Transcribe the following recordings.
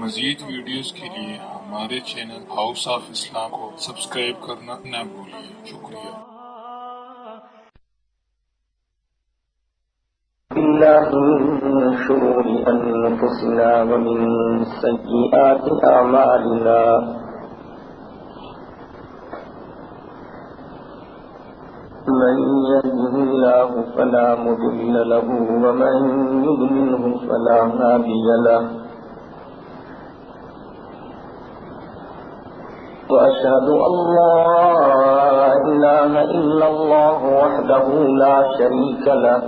مزید ویڈیوز کے لیے ہمارے چینل ہاؤس آف اسلام کو سبسکرائب کرنا نہ بھولیے۔ شکریہ۔ بالله من شرور أنفسنا ومن سيئات أعمالنا من يهده الله فلا مضل له ومن يضلله فلا هادي له وأشهد أن لا إله إلا الله وحده لا شريك له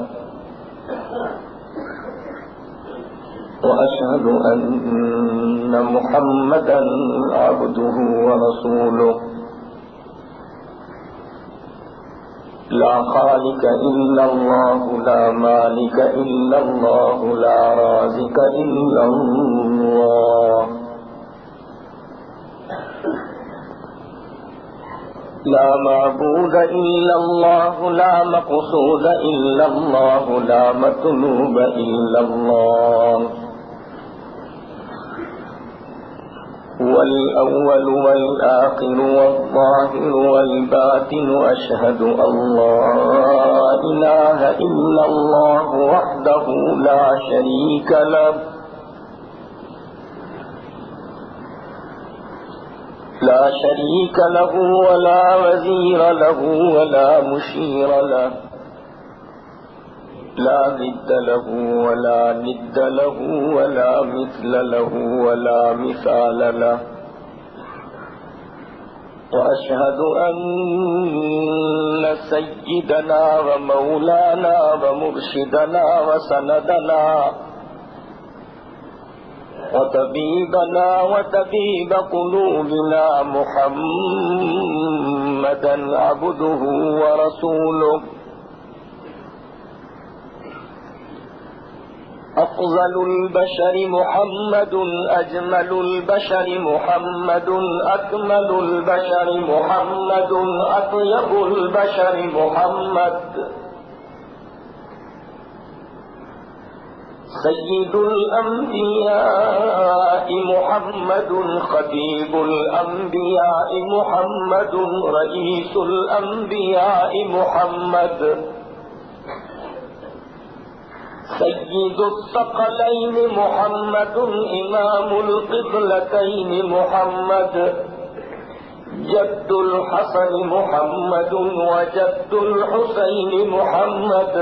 وأشهد أن محمدا عبده ورسوله لا خالق إلا الله لا مالك إلا الله لا رازق إلا الله لا معبود إلا الله لا مقصود إلا الله لا مطلوب إلا الله هو الأول والآخر والظاهر والباطن أشهد أن لا إله إلا الله وحده لا شريك له لا شريك له ولا وزير له ولا مشير له لا ضد له ولا ند له ولا مثل له ولا مثال له وأشهد أن سيدنا ومولانا ومرشدنا وسندنا وطبيبنا وطبيب قلوبنا محمدا عبده ورسوله أفضل البشر محمد أجمل البشر محمد أكمل البشر محمد أطيب البشر محمد سيد الأنبياء محمد خطيب الأنبياء محمد رئيس الأنبياء محمد سيد الثقلين محمد إمام القبلتين محمد جد الحسن محمد وجد الحسين محمد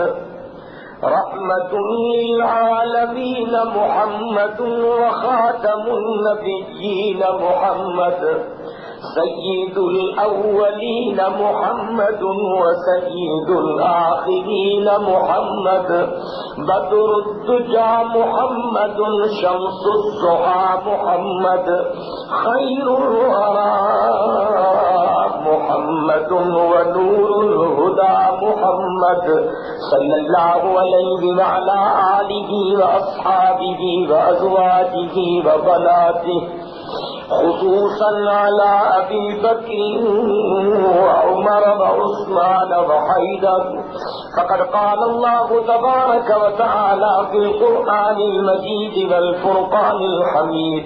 رحمة للعالمين محمد وخاتم النبيين محمد سيد الأولين محمد وسيد الآخرين محمد بدر الدجى محمد شمس الضحى محمد خير الورى محمد ونور الهدى محمد صلى الله عليه وعلى آله وأصحابه وأزواجه وبناته خصوصا على أبي بكر وعمر وعثمان وحيدر فقد قال الله تبارك وتعالى في القرآن المجيد والفرقان الحميد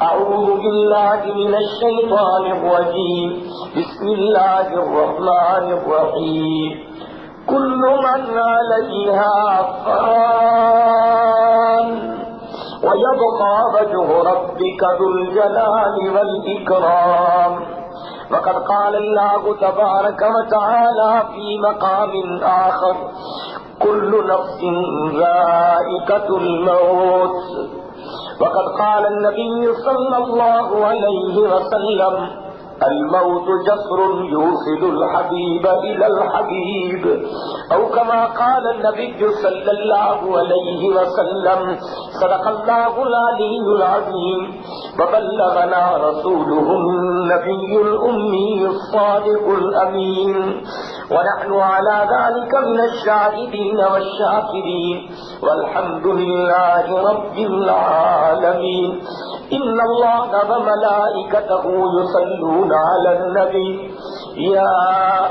أعوذ بالله من الشيطان الرجيم بسم الله الرحمن الرحيم كل من عليها فان ويبقى وجه ربك ذو الجلال والإكرام وقد قال الله تبارك وتعالى في مقام آخر كل نفس ذائقة الموت وقد قال النبي صلى الله عليه وسلم الموت جسر يوصل الحبيب إلى الحبيب أو كما قال النبي صلى الله عليه وسلم صدق الله العلي العظيم وبلغنا رسوله النبي الأمي الصادق الأمين ونحن على ذلك من الشاهدين والشاكرين والحمد لله رب العالمين إن الله وملائكته يصلون على النبي يا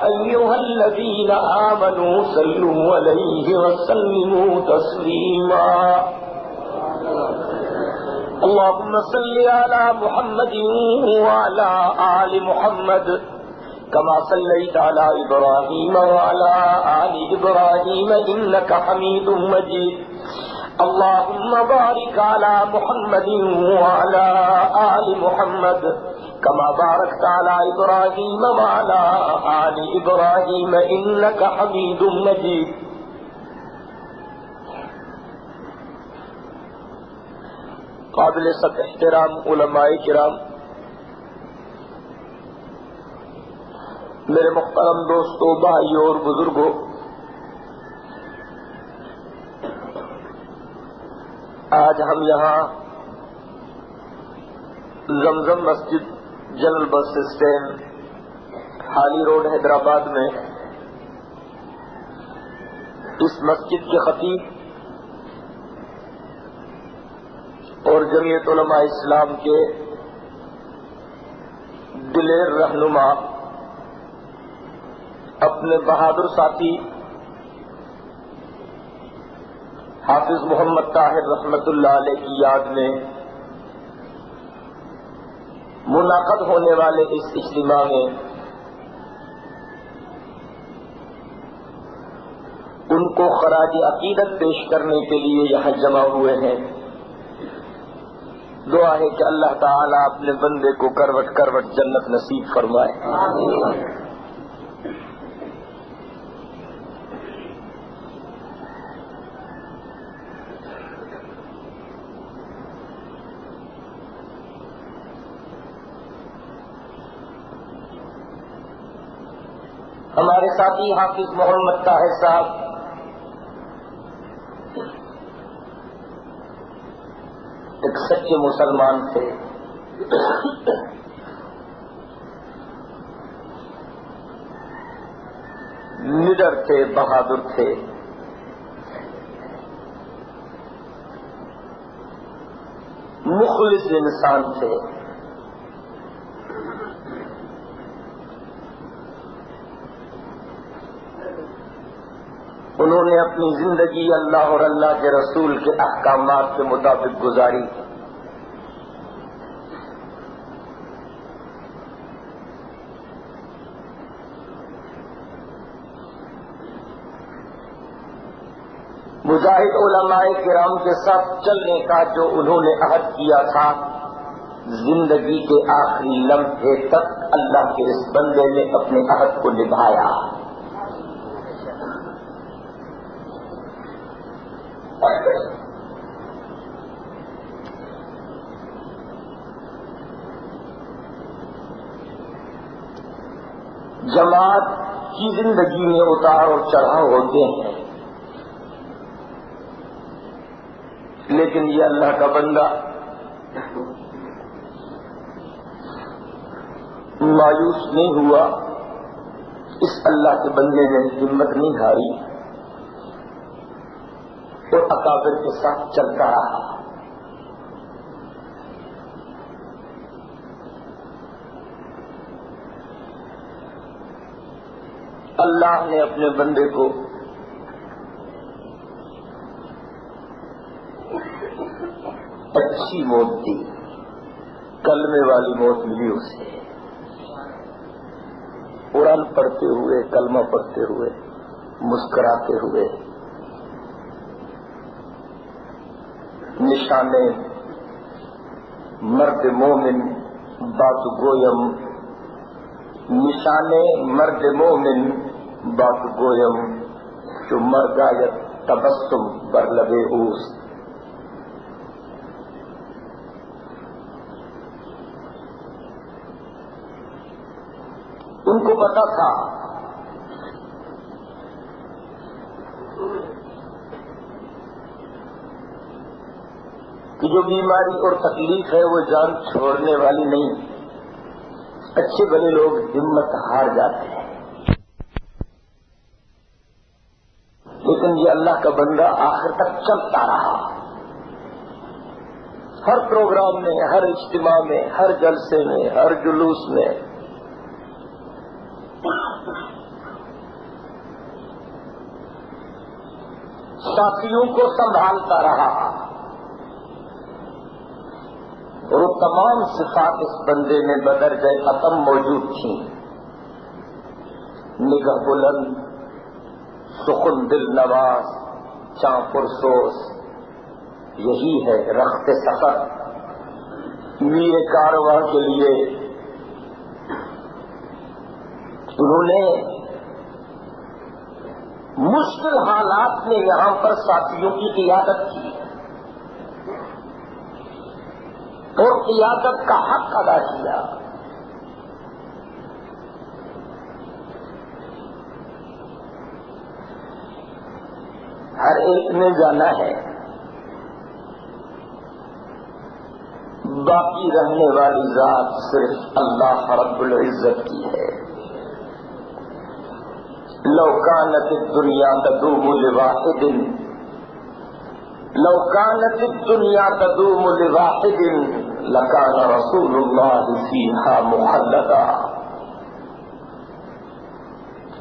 أيها الذين آمنوا صلوا عليه وسلموا تسليما اللهم صل على محمد وعلى آل محمد كما صليت على إبراهيم وعلى آل إبراهيم إنك حميد مجيد اللهم بارك على محمد وعلى آل محمد كما باركت على إبراهيم وعلى آل إبراهيم إنك حميد مجيد قابل سب احترام علماء کرام، میرے محترم دوستوں، بھائیوں اور بزرگوں، آج ہم یہاں زمزم مسجد جنرل بس اسٹینڈ حالی روڈ حیدرآباد میں اس مسجد کے خطیب اور جمعیت علماء اسلام کے دلیر رہنما اپنے بہادر ساتھی حافظ محمد طاہر رحمت اللہ علیہ کی یاد میں منعقد ہونے والے اس اجتماع میں ان کو خراج عقیدت پیش کرنے کے لیے یہاں جمع ہوئے ہیں۔ دعا ہے کہ اللہ تعالیٰ اپنے بندے کو کروٹ کروٹ جنت نصیب فرمائے۔ ہمارے ساتھی حافظ محمد طاہر صاحب ایک سچے مسلمان تھے، نڈر تھے، بہادر تھے، مخلص انسان تھے۔ انہوں نے اپنی زندگی اللہ اور اللہ کے رسول کے احکامات کے مطابق گزاری۔ مجاہد علماء کرام کے ساتھ چلنے کا جو انہوں نے عہد کیا تھا، زندگی کے آخری لمحے تک اللہ کے اس بندے نے اپنے عہد کو نبھایا۔ جماعت کی زندگی میں اتار اور چڑھاؤ ہوتے ہیں، لیکن یہ اللہ کا بندہ مایوس نہیں ہوا، اس اللہ کے بندے نے ہمت نہیں ہاری اور اکابر کے ساتھ چلتا رہا۔ اللہ نے اپنے بندے کو اچھی موت دی، کلمے والی موت ملی اسے، قرآن پڑھتے ہوئے، کلمہ پڑھتے ہوئے، مسکراتے ہوئے، نشانے مرد مومن بات گویم، نشانے مرد مومن بات گویم، جو مر گایت تبسم بر لبے اوست۔ ان کو پتا تھا کہ جو بیماری اور تکلیف ہے وہ جان چھوڑنے والی نہیں، اچھے بھلے لوگ ہمت ہار جاتے ہیں، لیکن یہ اللہ کا بندہ آخر تک چلتا رہا۔ ہر پروگرام میں، ہر اجتماع میں، ہر جلسے میں، ہر جلوس میں ساتھیوں کو سنبھالتا رہا، تمام صفات اس بندے میں بدرجہ اتم موجود تھیں. نگہ بلند، سخن دل نواز، چاں پرسوس، یہی ہے رخت سفر میر کارواں کے لیے. انہوں نے مشکل حالات میں یہاں پر ساتھیوں کی قیادت کی اور قیادت کا حق ادا کیا. ہر ایک نے جانا ہے باقی رہنے والی ذات صرف اللہ رب العزت کی ہے. لو كانت الدنيا تدوم لواحد لو كانت الدنيا تدوم لواحد لكان رسول الله فيها مخلدا.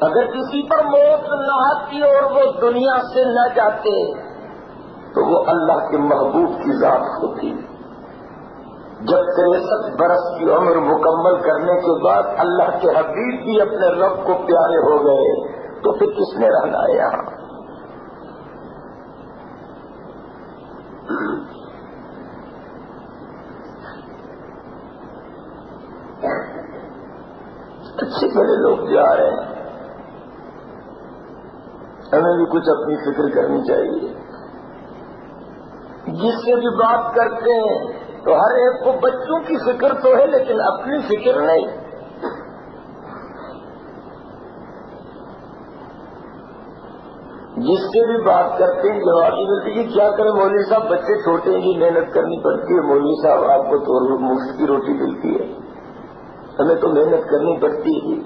اگر کسی پر موت نہ آتی اور وہ دنیا سے نہ جاتے تو وہ اللہ کے محبوب کی ذات ہوتی. جب 63 برس کی عمر مکمل کرنے کے بعد اللہ کے حبیب بھی اپنے رب کو پیارے ہو گئے تو پھر کس نے رہنا ہے یہاں؟ اچھے بڑے لوگ جا رہے ہیں، ہمیں بھی کچھ اپنی فکر کرنی چاہیے. جس سے بھی بات کرتے ہیں تو ہر ایک کو بچوں کی فکر تو ہے لیکن اپنی فکر نہیں. جس سے بھی بات کرتے ہیں جواب یہ ملتی ہے کیا کریں مولوی صاحب بچے چھوٹے ہیں جی محنت کرنی پڑتی ہے. مولوی صاحب آپ کو تو مفت کی روٹی ملتی ہے، ہمیں تو محنت کرنی پڑتی ہے.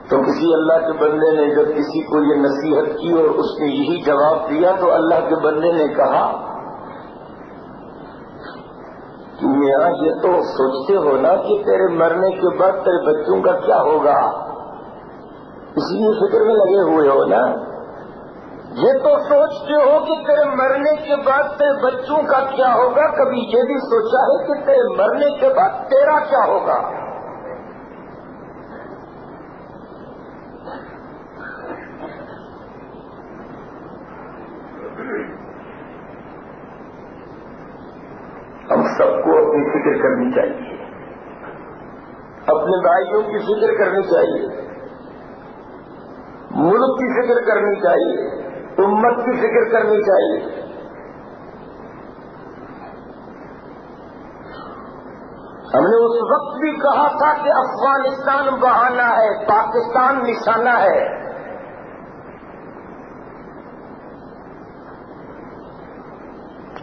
تو کسی اللہ کے بندے نے جب کسی کو یہ نصیحت کی اور اس نے یہی جواب دیا تو اللہ کے بندے نے کہا کہ میاں یہ تو سوچتے ہو نا کہ تیرے مرنے کے بعد تیرے بچوں کا کیا ہوگا، اسی لیے فکر میں لگے ہوئے ہو نا. یہ تو سوچتے ہو کہ تیرے مرنے کے بعد تیرے بچوں کا کیا ہوگا، کبھی یہ بھی سوچا ہے کہ تیرے مرنے کے بعد تیرا کیا ہوگا؟ ہم سب کو اپنی فکر کرنی چاہیے، اپنے بھائیوں کی فکر کرنی چاہیے، ملک کی فکر کرنی چاہیے، امت کی فکر کرنی چاہیے. ہم نے اس وقت بھی کہا تھا کہ افغانستان بہانہ ہے، پاکستان نشانہ ہے.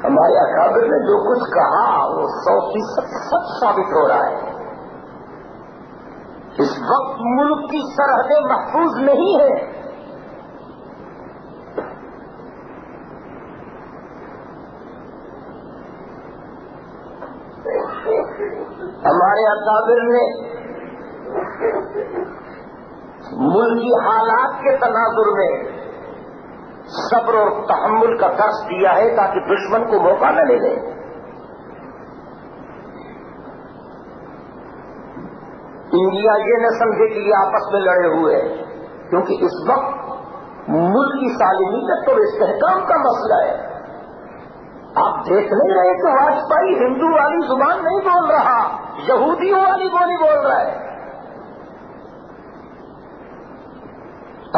ہمارے اکابر نے جو کچھ کہا وہ 100% سچ ثابت ہو رہا ہے. اس وقت ملک کی سرحدیں محفوظ نہیں ہیں. ہمارے اکابر نے ملکی حالات کے تناظر میں صبر اور تحمل کا درس دیا ہے تاکہ دشمن کو موقع نہ ملے. انڈیا یہ نہ سمجھے کہ یہ آپس میں لڑے ہوئے ہیں، کیونکہ اس وقت ملک کی سالمیت اور استحکام کا مسئلہ ہے. آپ دیکھ نہیں رہے کہ واجپئی ہندو والی زبان نہیں بول رہا، یہودیوں والی بولی بول رہا ہے.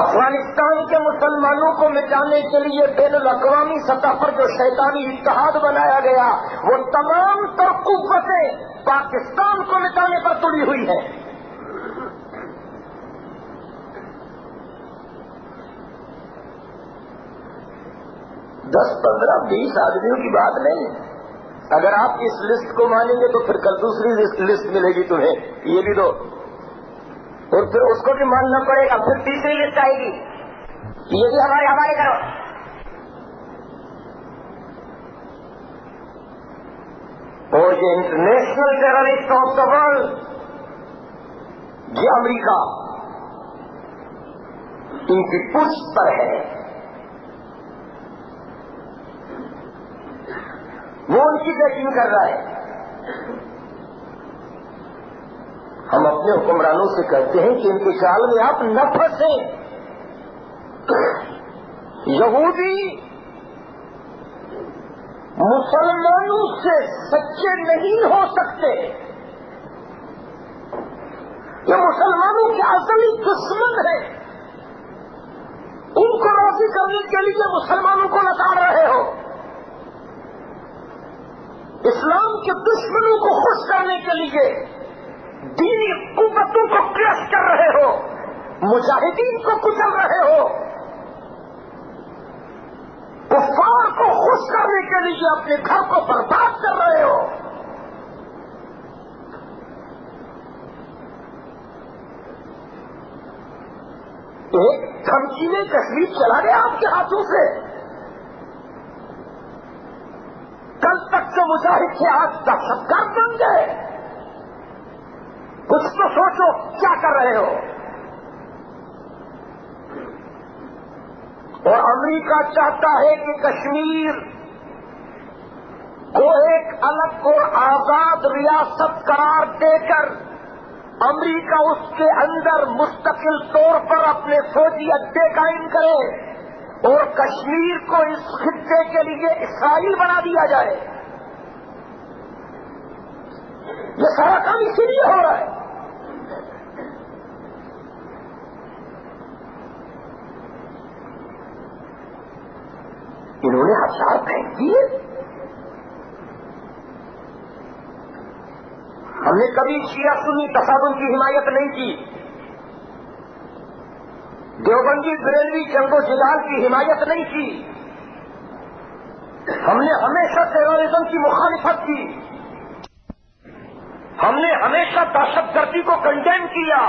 افغانستان کے مسلمانوں کو مٹانے کے لیے بین الاقوامی سطح پر جو شیطانی اتحاد بنایا گیا وہ تمام تر قوتیں پاکستان کو مٹانے پر تڑی ہوئی ہیں. دس 15 20 آدمیوں کی بات نہیں. اگر آپ اس لسٹ کو مانیں گے تو پھر کل دوسری لسٹ ملے گی تمہیں، یہ بھی دو، اور پھر اس کو بھی ماننا پڑے گا، پھر تیسری لسٹ آئے گی، یہ بھی ہمارے حوالے کرو. اور یہ international terrorist of the world, یہ امریکہ ان کی پشت پر ہے. وہ ان کی چیکنگ کر رہا ہے. ہم اپنے حکمرانوں سے کہتے ہیں کہ ان کے چال میں آپ نہ پھنسیں. یہودی مسلمانوں سے سچے نہیں ہو سکتے. یہ مسلمانوں کے ازلی دشمن ہیں. ان کو راضی کرنے کے لیے مسلمانوں کو لتاڑ رہے ہو. اسلام کے دشمنوں کو خوش کرنے کے لیے دینی قوتوں کو کریش کر رہے ہو. مجاہدین کو کچل رہے ہو. کفار کو خوش کرنے کے لیے اپنے گھر کو برباد کر رہے ہو. ایک دھمکی نے کشمیر چلا گیا آپ کے ہاتھوں سے. کل تک کے مجاہد تھے, آج دہشت گرد بن گئے. کچھ تو سوچو کیا کر رہے ہو. اور امریکہ چاہتا ہے کہ کشمیر کو ایک الگ اور آزاد ریاست قرار دے کر امریکہ اس کے اندر مستقل طور پر اپنے فوجی اڈے قائم کرے اور کشمیر کو اس خطے کے لیے اسرائیل بنا دیا جائے. یہ سارا کام اسی لیے ہو رہا ہے. انہوں نے ہتھیار پھینک دیے. ہم نے کبھی شیعہ سنی تصادم کی حمایت نہیں کی. دیوبندی بریلوی جنگ و جدال کی حمایت نہیں کی. ہم نے ہمیشہ ٹیررزم کی مخالفت کی. ہم نے ہمیشہ دہشت گردی کو کنڈیم کیا.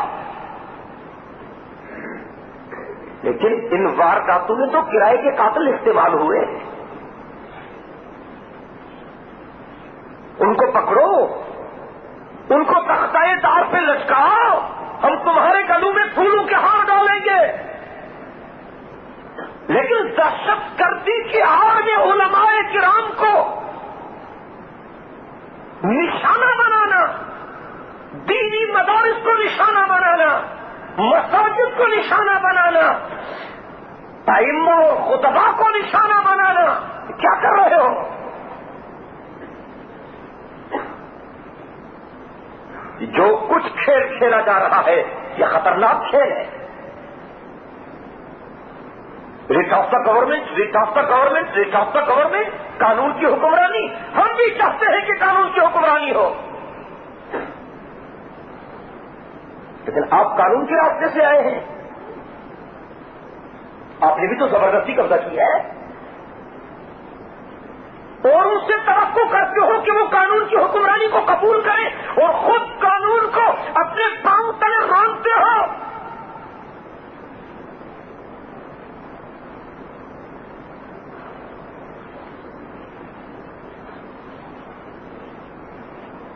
لیکن ان وارداتوں میں تو کرائے کے قاتل استعمال ہوئے. ان کو پکڑو, ان کو تختۂ دار پہ لٹکاؤ. ہم تمہارے گلوں میں پھولوں کے ہار ڈالیں گے. لیکن دہشت گردی کی آڑ میں علماء کرام کو نشانہ بنانا, دینی مدارس کو نشانہ بنانا, مساجد کو نشانہ بنانا, ائمہ و خطباء کو نشانہ بنانا, کیا کر رہے ہو؟ جو کچھ کھیل کھیلا جا رہا ہے یہ خطرناک کھیل ہے. Rate of the government, rate of the government, rate of the government, قانون کی حکمرانی. ہم بھی چاہتے ہیں کہ قانون کی حکمرانی ہو, لیکن آپ قانون کے راستے سے آئے ہیں. آپ نے بھی تو زبردستی قبضہ کیا ہے اور اس سے توقع کرتے ہو کہ وہ قانون کی حکمرانی کو قبول کرے اور خود قانون کو اپنے پاؤں تلے رونتے ہو.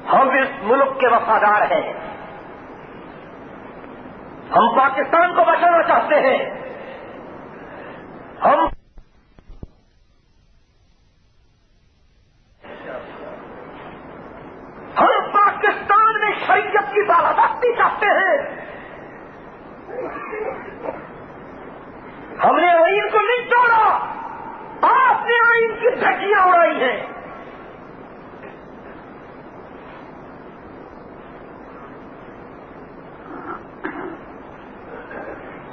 ہم اس ملک کے وفادار ہیں. ہم پاکستان کو بچانا چاہتے ہیں. ہم پاکستان میں شریعت کی بالادستی چاہتے ہیں. ہم نے آئین کو نہیں توڑا, آپ نے آئین کی دھجیاں اڑائی ہیں.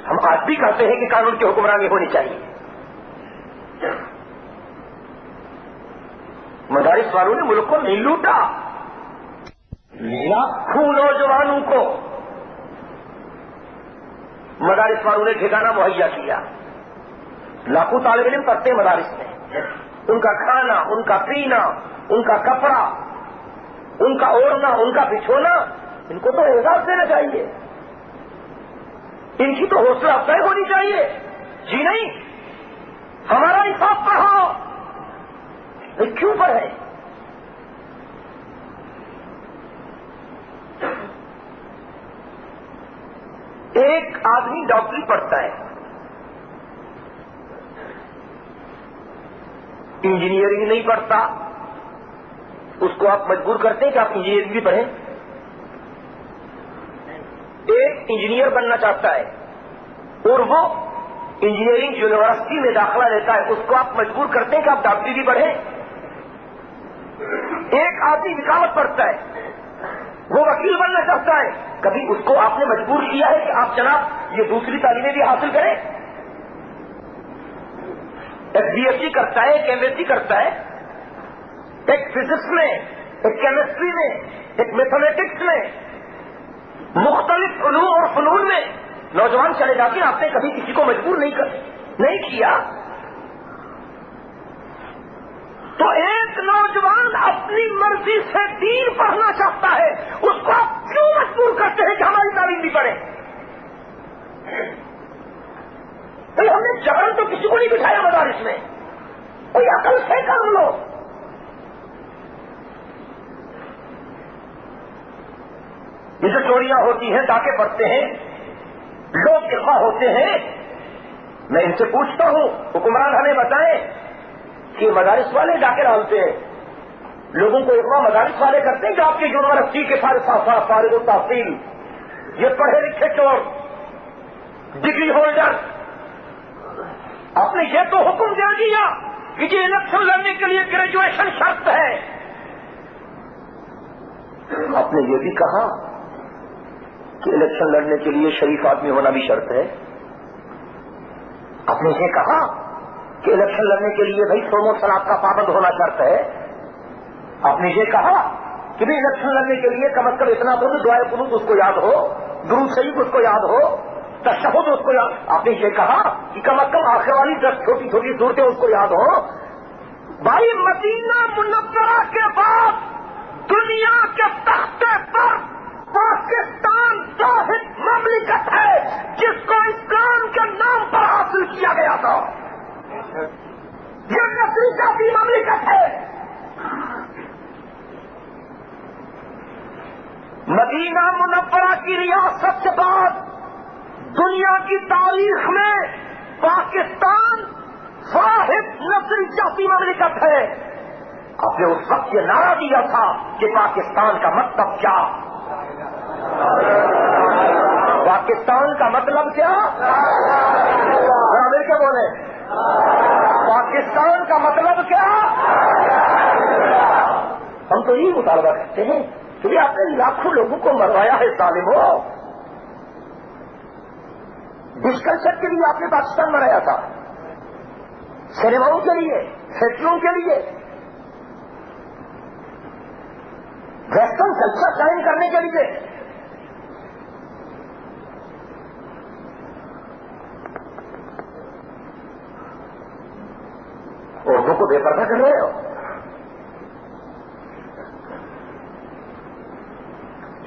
ہم آج بھی کہتے ہیں کہ قانون کی حکمرانی ہونی چاہیے. مدارس والوں نے ملک کو نہیں لوٹا, لاکھوں نوجوانوں کو مدارس والوں نے ٹھکانہ مہیا کیا. لاکھوں طالب علم پڑھتے ہیں مدارس میں. ان کا کھانا, ان کا پینا, ان کا کپڑا, ان کا اوڑھنا, ان کا بچھونا, ان کو تو اعزاز دینا چاہیے. ان کی تو حوصلہ افزائی ہونی چاہیے. جی نہیں, ہمارا انصاف پڑھاؤ. کیوں پر ہے؟ ایک آدمی ڈاکٹری پڑھتا ہے, انجینئرنگ نہیں پڑھتا, اس کو آپ مجبور کرتے ہیں کہ آپ انجینئرنگ بھی پڑھیں؟ ایک انجینئر بننا چاہتا ہے اور وہ انجینئرنگ یونیورسٹی میں داخلہ لیتا ہے، اس کو آپ مجبور کرتے ہیں کہ آپ ڈاکٹری بھی پڑھیں؟ ایک آدمی وکالت پڑھتا ہے، وہ وکیل بننا چاہتا ہے، کبھی اس کو آپ نے مجبور کیا ہے کہ آپ جناب یہ دوسری تعلیمیں بھی حاصل کریں؟ ایک بی ایس سی کرتا ہے، ایک ایم ایس سی کرتا ہے، ایک فزکس میں، ایک کیمسٹری میں، ایک میتھمیٹکس میں، مختلف علوم اور فنون میں نوجوان چلے جاتے ہیں. آپ نے کبھی کسی کو مجبور نہیں کیا. تو ایک نوجوان اپنی مرضی سے دین پڑھنا چاہتا ہے، اس کو آپ کیوں مجبور کرتے ہیں کہ ہماری تعلیم بھی پڑھے؟ بھائی ہم نے جبرن تو کسی کو نہیں بٹھایا مدارس میں، کوئی عقل سے کام لو. یہ جو چوریاں ہوتی ہیں، ڈاکے پڑتے ہیں، لوگ اغوا ہوتے ہیں، میں ان سے پوچھتا ہوں حکمران ہمیں بتائیں کہ مدارس والے ڈاکے ڈالتے ہیں، لوگوں کو اغوا مدارس والے کرتے ہیں کہ آپ کی یونیورسٹی کے فارغ التحصیل یہ پڑھے لکھے چور ڈگری ہولڈر، آپ نے یہ تو حکم دے دیا کہ یہ الیکشن لڑنے کے لیے گریجویشن شرط ہے. آپ نے یہ بھی کہا کہ الیکشن لڑنے کے لیے شریف آدمی ہونا بھی شرط ہے. آپ نے یہ کہا کہ الیکشن لڑنے کے لیے بھائی صوم و صلاۃ کا پابند ہونا شرط ہے. آپ نے یہ کہا کہ بھائی الیکشن لڑنے کے لیے کم از کم اتنا ہو کہ دعائے قنوت اس کو یاد ہو، درود شریف اس کو یاد ہو، تشہد اس کو یاد. آپ نے یہ کہا کہ کم از کم آخر والی 10 چھوٹی چھوٹی صورتیں اس کو یاد ہو. بھائی مدینہ منورہ کے بعد دنیا کے تختے پر پاکستان واحد مملکت ہے جس کو اسلام کے نام پر حاصل کیا گیا تھا. یہ نسلی جاتی مملکت ہے. مدینہ منورہ کی ریاست کے بعد دنیا کی تاریخ میں پاکستان واحد نسلی جاتی مملکت ہے. آپ نے اس وقت یہ نعرہ دیا تھا کہ پاکستان کا مطلب کیا؟ پاکستان کا مطلب کیا؟ مل کے بولے. پاکستان کا مطلب کیا؟ ہم تو یہ مطالبہ کرتے ہیں کہ آپ نے لاکھوں لوگوں کو مروایا ہے ظالموں. ڈسکلچر کے لیے آپ نے پاکستان بنایا تھا، سنیماؤں کے لیے، فیکٹریوں کے لیے، ویسٹرن کلچر قائم کرنے کے لیے. اردو کو بے پردہ کر رہے ہو.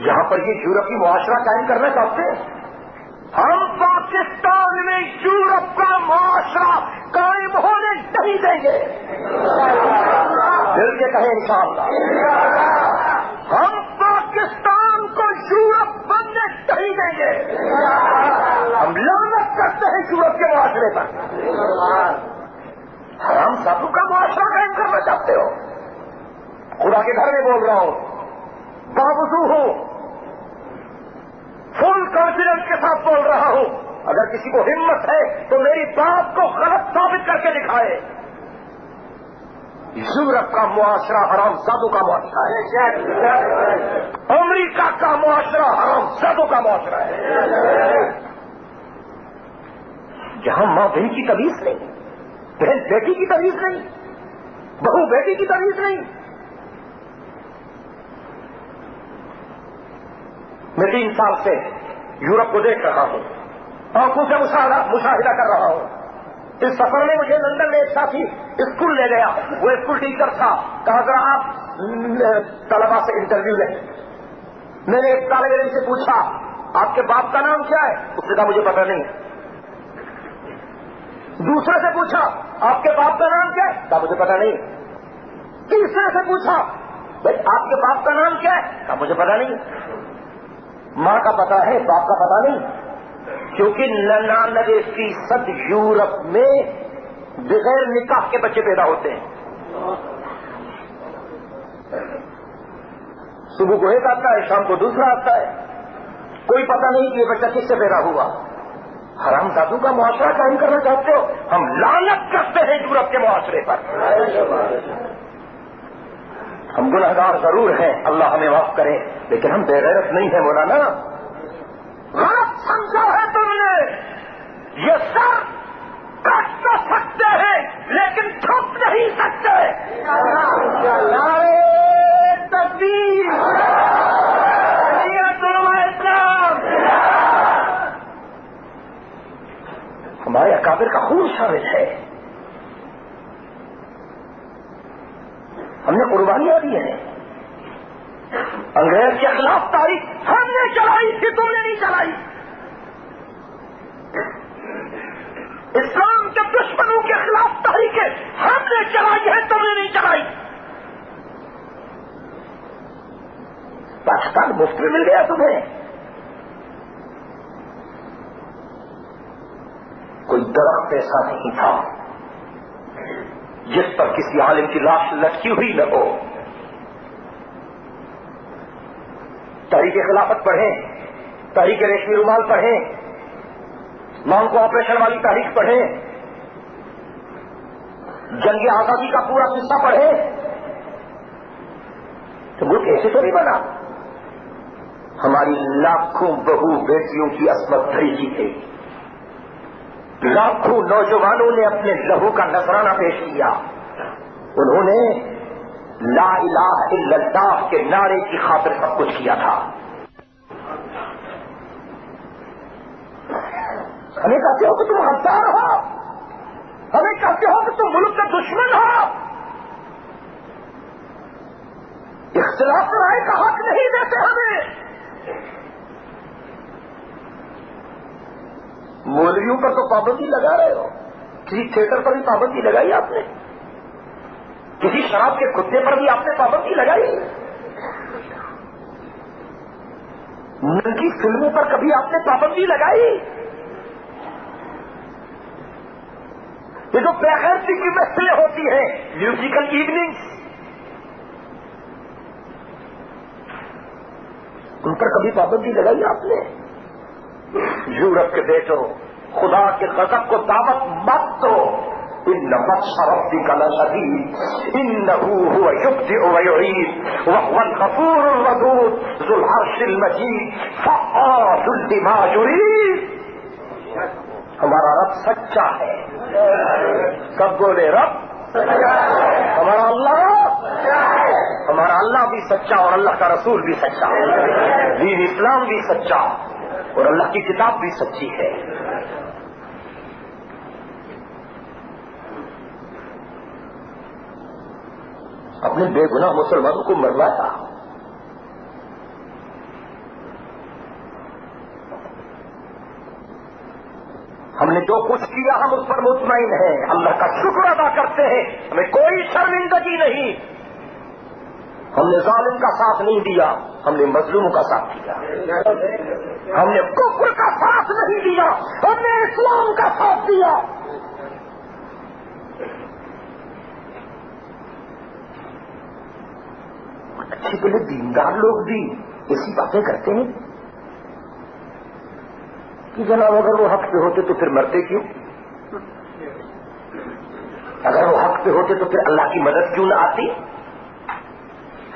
یہاں پر یہ یورپی معاشرہ قائم کرنا چاہتے ہیں. ہم پاکستان میں یورپ کا معاشرہ قائم ہونے نہیں دیں گے. دل کے کہیں انشاءاللہ. ہم پاکستان کو یورپ بننے نہیں دیں گے. ہم لعنت کرتے ہیں یورپ کے معاشرے پر. ہم سب کا معاشرہ قائم کرنا چاہتے ہو. خدا کے گھر میں بول رہا ہوں، باوضو ہوں، فل کانفیڈنس کے ساتھ بول رہا ہوں. اگر کسی کو ہمت ہے تو میری بات کو غلط ثابت کر کے دکھائے. یورپ کا معاشرہ حرام زادوں کا معاشرہ ہے. امریکہ کا معاشرہ حرام زادوں کا معاشرہ ہے. جہاں ماں بہن کی تمیز نہیں، بہن بیٹی کی تمیز نہیں، بہو بیٹی کی تمیز نہیں. میں 3 سال سے یورپ کو دیکھ رہا ہوں، آنکھوں سے مشاہدہ کر رہا ہوں. اس سفر میں مجھے لندن میں ایک ساتھی اسکول لے گیا. وہ اسکول ٹیچر تھا. کہا ذرا آپ طلبا سے انٹرویو لیں. میں نے ایک طالب علم سے پوچھا آپ کے باپ کا نام کیا ہے؟ اس نے کہا مجھے پتہ نہیں. دوسرے سے پوچھا آپ کے باپ کا نام کیا ہے؟ کہا مجھے پتہ نہیں. تیسرے سے پوچھا بھائی آپ کے باپ کا نام کیا ہے؟ کہا مجھے پتہ نہیں. ماں کا پتہ ہے، باپ کا پتہ نہیں. کیونکہ 99% یورپ میں بغیر نکاح کے بچے پیدا ہوتے ہیں. صبح کو ایک آتا ہے، شام کو دوسرا آتا ہے، کوئی پتہ نہیں کہ یہ بچہ کس سے پیدا ہوا. حرام زادوں کا معاشرہ قائم کرنا چاہتے ہو؟ ہم لعنت کرتے ہیں یورپ کے معاشرے پر. ہم گنہگار ضرور ہیں، اللہ ہمیں معاف کرے، لیکن ہم بے غیرت نہیں ہیں مولانا. غلط سمجھا ہے تم نے. یہ سر کٹ تو سکتے ہیں لیکن تھک نہیں سکتے. تکبیر، اسلام. ہمارے اکابر کا خون شامل ہے. ہم نے قربانیاں دی ہیں. انگریز کے خلاف تاریخ ہم نے چلائی تھی، تم نے نہیں چلائی. اسلام کے دشمنوں کے خلاف تاریخیں ہم نے چلائی ہے، تم نے نہیں چلائی. پاکستان مفت میں مل گیا تمہیں. کوئی درخت ایسا نہیں تھا جس پر کسی عالم کی لاش لٹکی ہوئی نہ ہو. تاریخ خلافت پڑھیں، تاریخ ریشمی رومال پڑھیں، نان کو آپریشن والی تاریخ پڑھیں، جنگ آزادی کا پورا قصہ پڑھیں، تو ملک ایسے تو نہیں بنا. ہماری لاکھوں بہو بیٹیوں کی عصمت بھری کی گئی. لاکھوں نوجوانوں نے اپنے لہو کا نذرانہ پیش کیا. انہوں نے لا الہ الا اللہ کے نعرے کی خاطر سب کچھ کیا تھا. ہمیں کہتے ہو کہ تم غدار ہو، ہمیں کہتے ہو کہ تم ملک کا دشمن ہو. اختلاف رائے کا حق نہیں دیتے ہمیں. مولویوں پر تو پابندی لگا رہے ہو. کسی تھیٹر پر بھی پابندی لگائی آپ نے، کسی شراب کے کتے پر بھی آپ نے پابندی لگائی. ننگی فلموں پر کبھی آپ نے پابندی لگائی. یہ جو بغیرتی کی محفلیں ہوتی ہیں، میوزیکل ایوننگز، ان پر کبھی پابندی لگائی آپ نے؟ یورپ کے بیٹو، خدا کے غضب کو دعوت مت دو. ان بطش ربک لشدید انه هو یبدئ ویعید وهو الغفور الودود ذو العرش المجید فعال لما یرید. ہمارا رب سچا ہے. سب بولے رب. ہمارا اللہ بھی سچا اور اللہ کا رسول بھی سچا، دین اسلام بھی سچا اور اللہ کی کتاب بھی سچی ہے. اپنے بے گناہ مسلمانوں کو مروایا. ہم نے جو کچھ کیا ہم اس پر مطمئن ہیں، اللہ کا شکر ادا کرتے ہیں، ہمیں کوئی شرمندگی نہیں. ہم نے ظالم کا ساتھ نہیں دیا، ہم نے مظلوموں کا ساتھ دیا. ہم نے کفر کا ساتھ نہیں دیا، ہم نے اسلام کا ساتھ دیا. اچھے پہلے دیندار لوگ بھی ایسی باتیں کرتے ہیں کہ جناب اگر وہ حق پہ ہوتے تو پھر مرتے کیوں؟ اگر وہ حق پہ ہوتے تو پھر اللہ کی مدد کیوں نہ آتی؟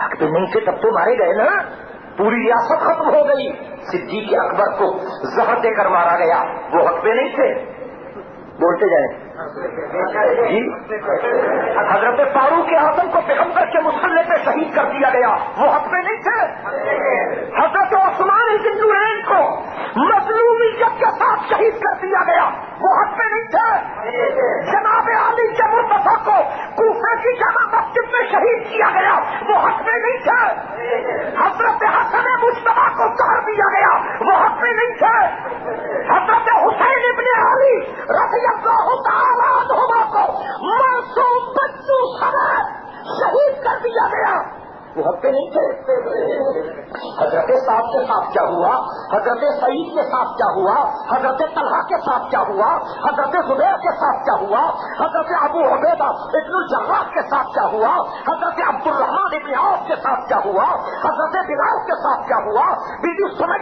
حق پہ نہیں تھے تب تو مارے گئے نا. پوری ریاست ختم ہو گئی. صدیق اکبر کو زہر دے کر مارا گیا، وہ حق پہ نہیں تھے. بولتے جائیں جی. حضرت فاروق اعظم کو پیغمبر کے مسلح پہ شہید کر دیا گیا، وہ حق پہ نہیں تھے. حضرت عثمان بن نورین کو مظلومیت کے ساتھ شہید کر دیا گیا، وہ حق پہ نہیں تھے. جناب علی کے مرتضی کو کوفہ کی جامع مسجد میں شہید کیا گیا، وہ حق پہ نہیں تھے. حضرت حسن مجتبی کو کار دیا گیا، وہ حق پہ نہیں تھے. حضرت حسین ابن علی رضی اللہ تعالیٰ عنہما کو معصوم بچوں سمیت شہید کر دیا گیا، وہ حق پہ نہیں تھے. حضرت صاحب کے ساتھ کیا ہوا، حضرت سعید کے ساتھ کیا ہوا، حضرت طلحہ کے ساتھ کیا ہوا، حضرت زبیر کے ساتھ کیا ہوا، حضرت ابو عبیدہ ابن الجراح کے ساتھ کیا ہوا، حضرت عبد الرحمن ابن بنیاد کے ساتھ کیا ہوا، حضرت بلال کے ساتھ کیا ہوا، ویڈیو سمجھ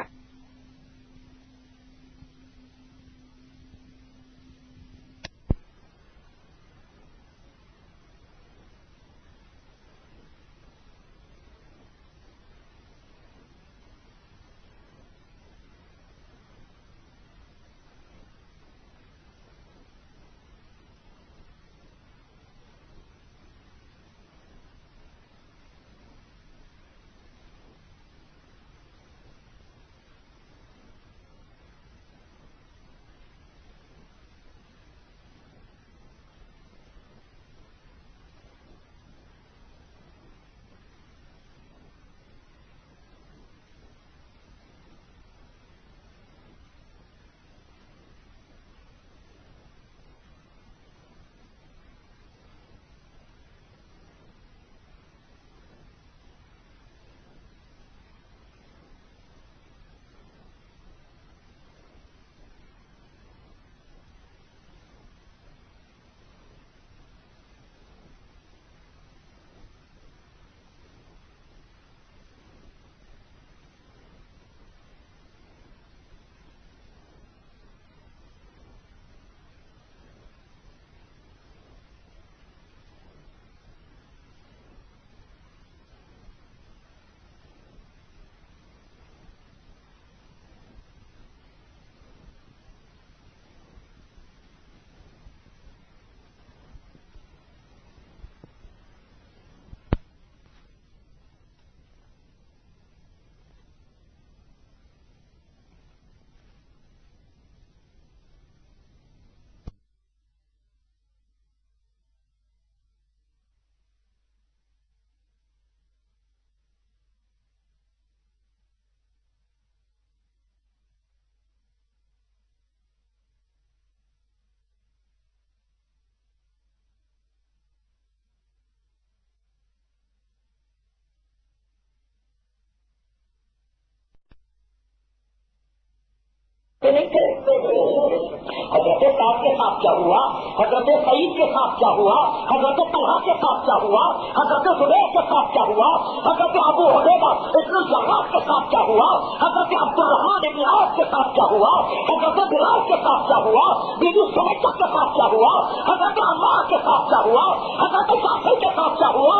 حضرت صاحب کے ساتھ کیا ہوا، حضرت سعید کے ساتھ کیا ہوا، حضرت طلحہ کے ساتھ کیا ہوا، حضرت زبیر کے ساتھ کیا ہوا، حضرت ابو عبیدہ ابن الجراح کے ساتھ کیا ہوا، حضرت عبد الرحمن ابن عوف کے ساتھ کیا ہوا، حضرت بلال کے ساتھ کیا ہوا، بیوی سمیہ کے ساتھ کیا ہوا، حضرت عمار کے ساتھ کیا ہوا، حضرت جعفر کے ساتھ کیا ہوا،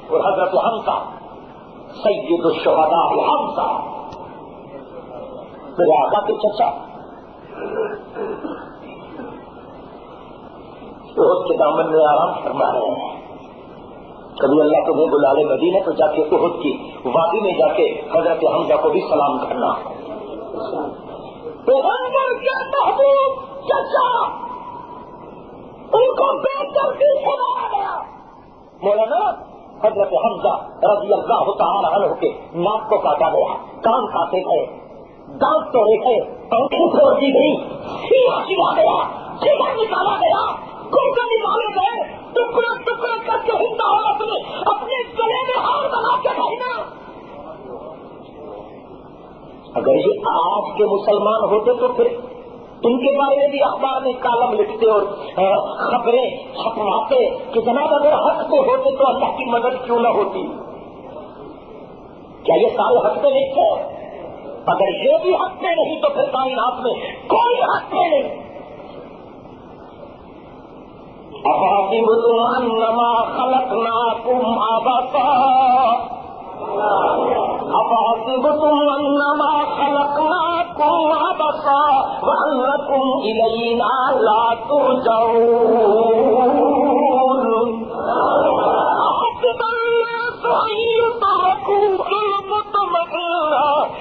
اور حضرت حمزہ سید الشہداء حمزہ میرے آقا کے چچا احد کے دامن میں آرام فرما رہے ہیں. کبھی اللہ تمہیں بلا لے مدینے تو جا کے احد کی وادی میں جا کے حضرت حمزہ کو بھی سلام کرنا. پیغمبر کے محبوب چچا ان کو بے دردی سنایا گیا. مولانا حضرت حمزہ رضی اللہ تعالی عنہ کے ناک کو کاٹا گیا، کان کاٹے گئے، دانت توڑے گئے، آنکھیں توڑ دی گئی، سینہ سلا گیا، جگر نکالا گیا، گردے نکالے گئے، ٹکڑے ٹکڑے کر کے زندہ حالت میں اپنے گلے میں ہار بنا کے رہنا. اگر یہ آج کے مسلمان ہوتے تو پھر ان کے بارے میں بھی اخبار میں کالم لکھتے اور خبریں چھپواتے کہ جناب اگر حق پہ ہوتے تو اللہ کی مدد کیوں نہ ہوتی. کیا یہ سارے حق پہ نہیں تھے؟ اگر یہ بھی حق میں نہیں تو پھر کائنات میں کوئی حق میں نہیں. أَفَحَسِبْتُمْ أَنَّمَا خَلَقْنَاكُمْ عَبَثًا أَفَحَسِبْتُمْ أَنَّمَا خَلَقْنَاكُمْ عَبَثًا وَأَنَّكُمْ إِلَيْنَا لَا تُرْجَعُونَ. أَحَسِبَ النَّاسُ أَن يُتْرَكُوا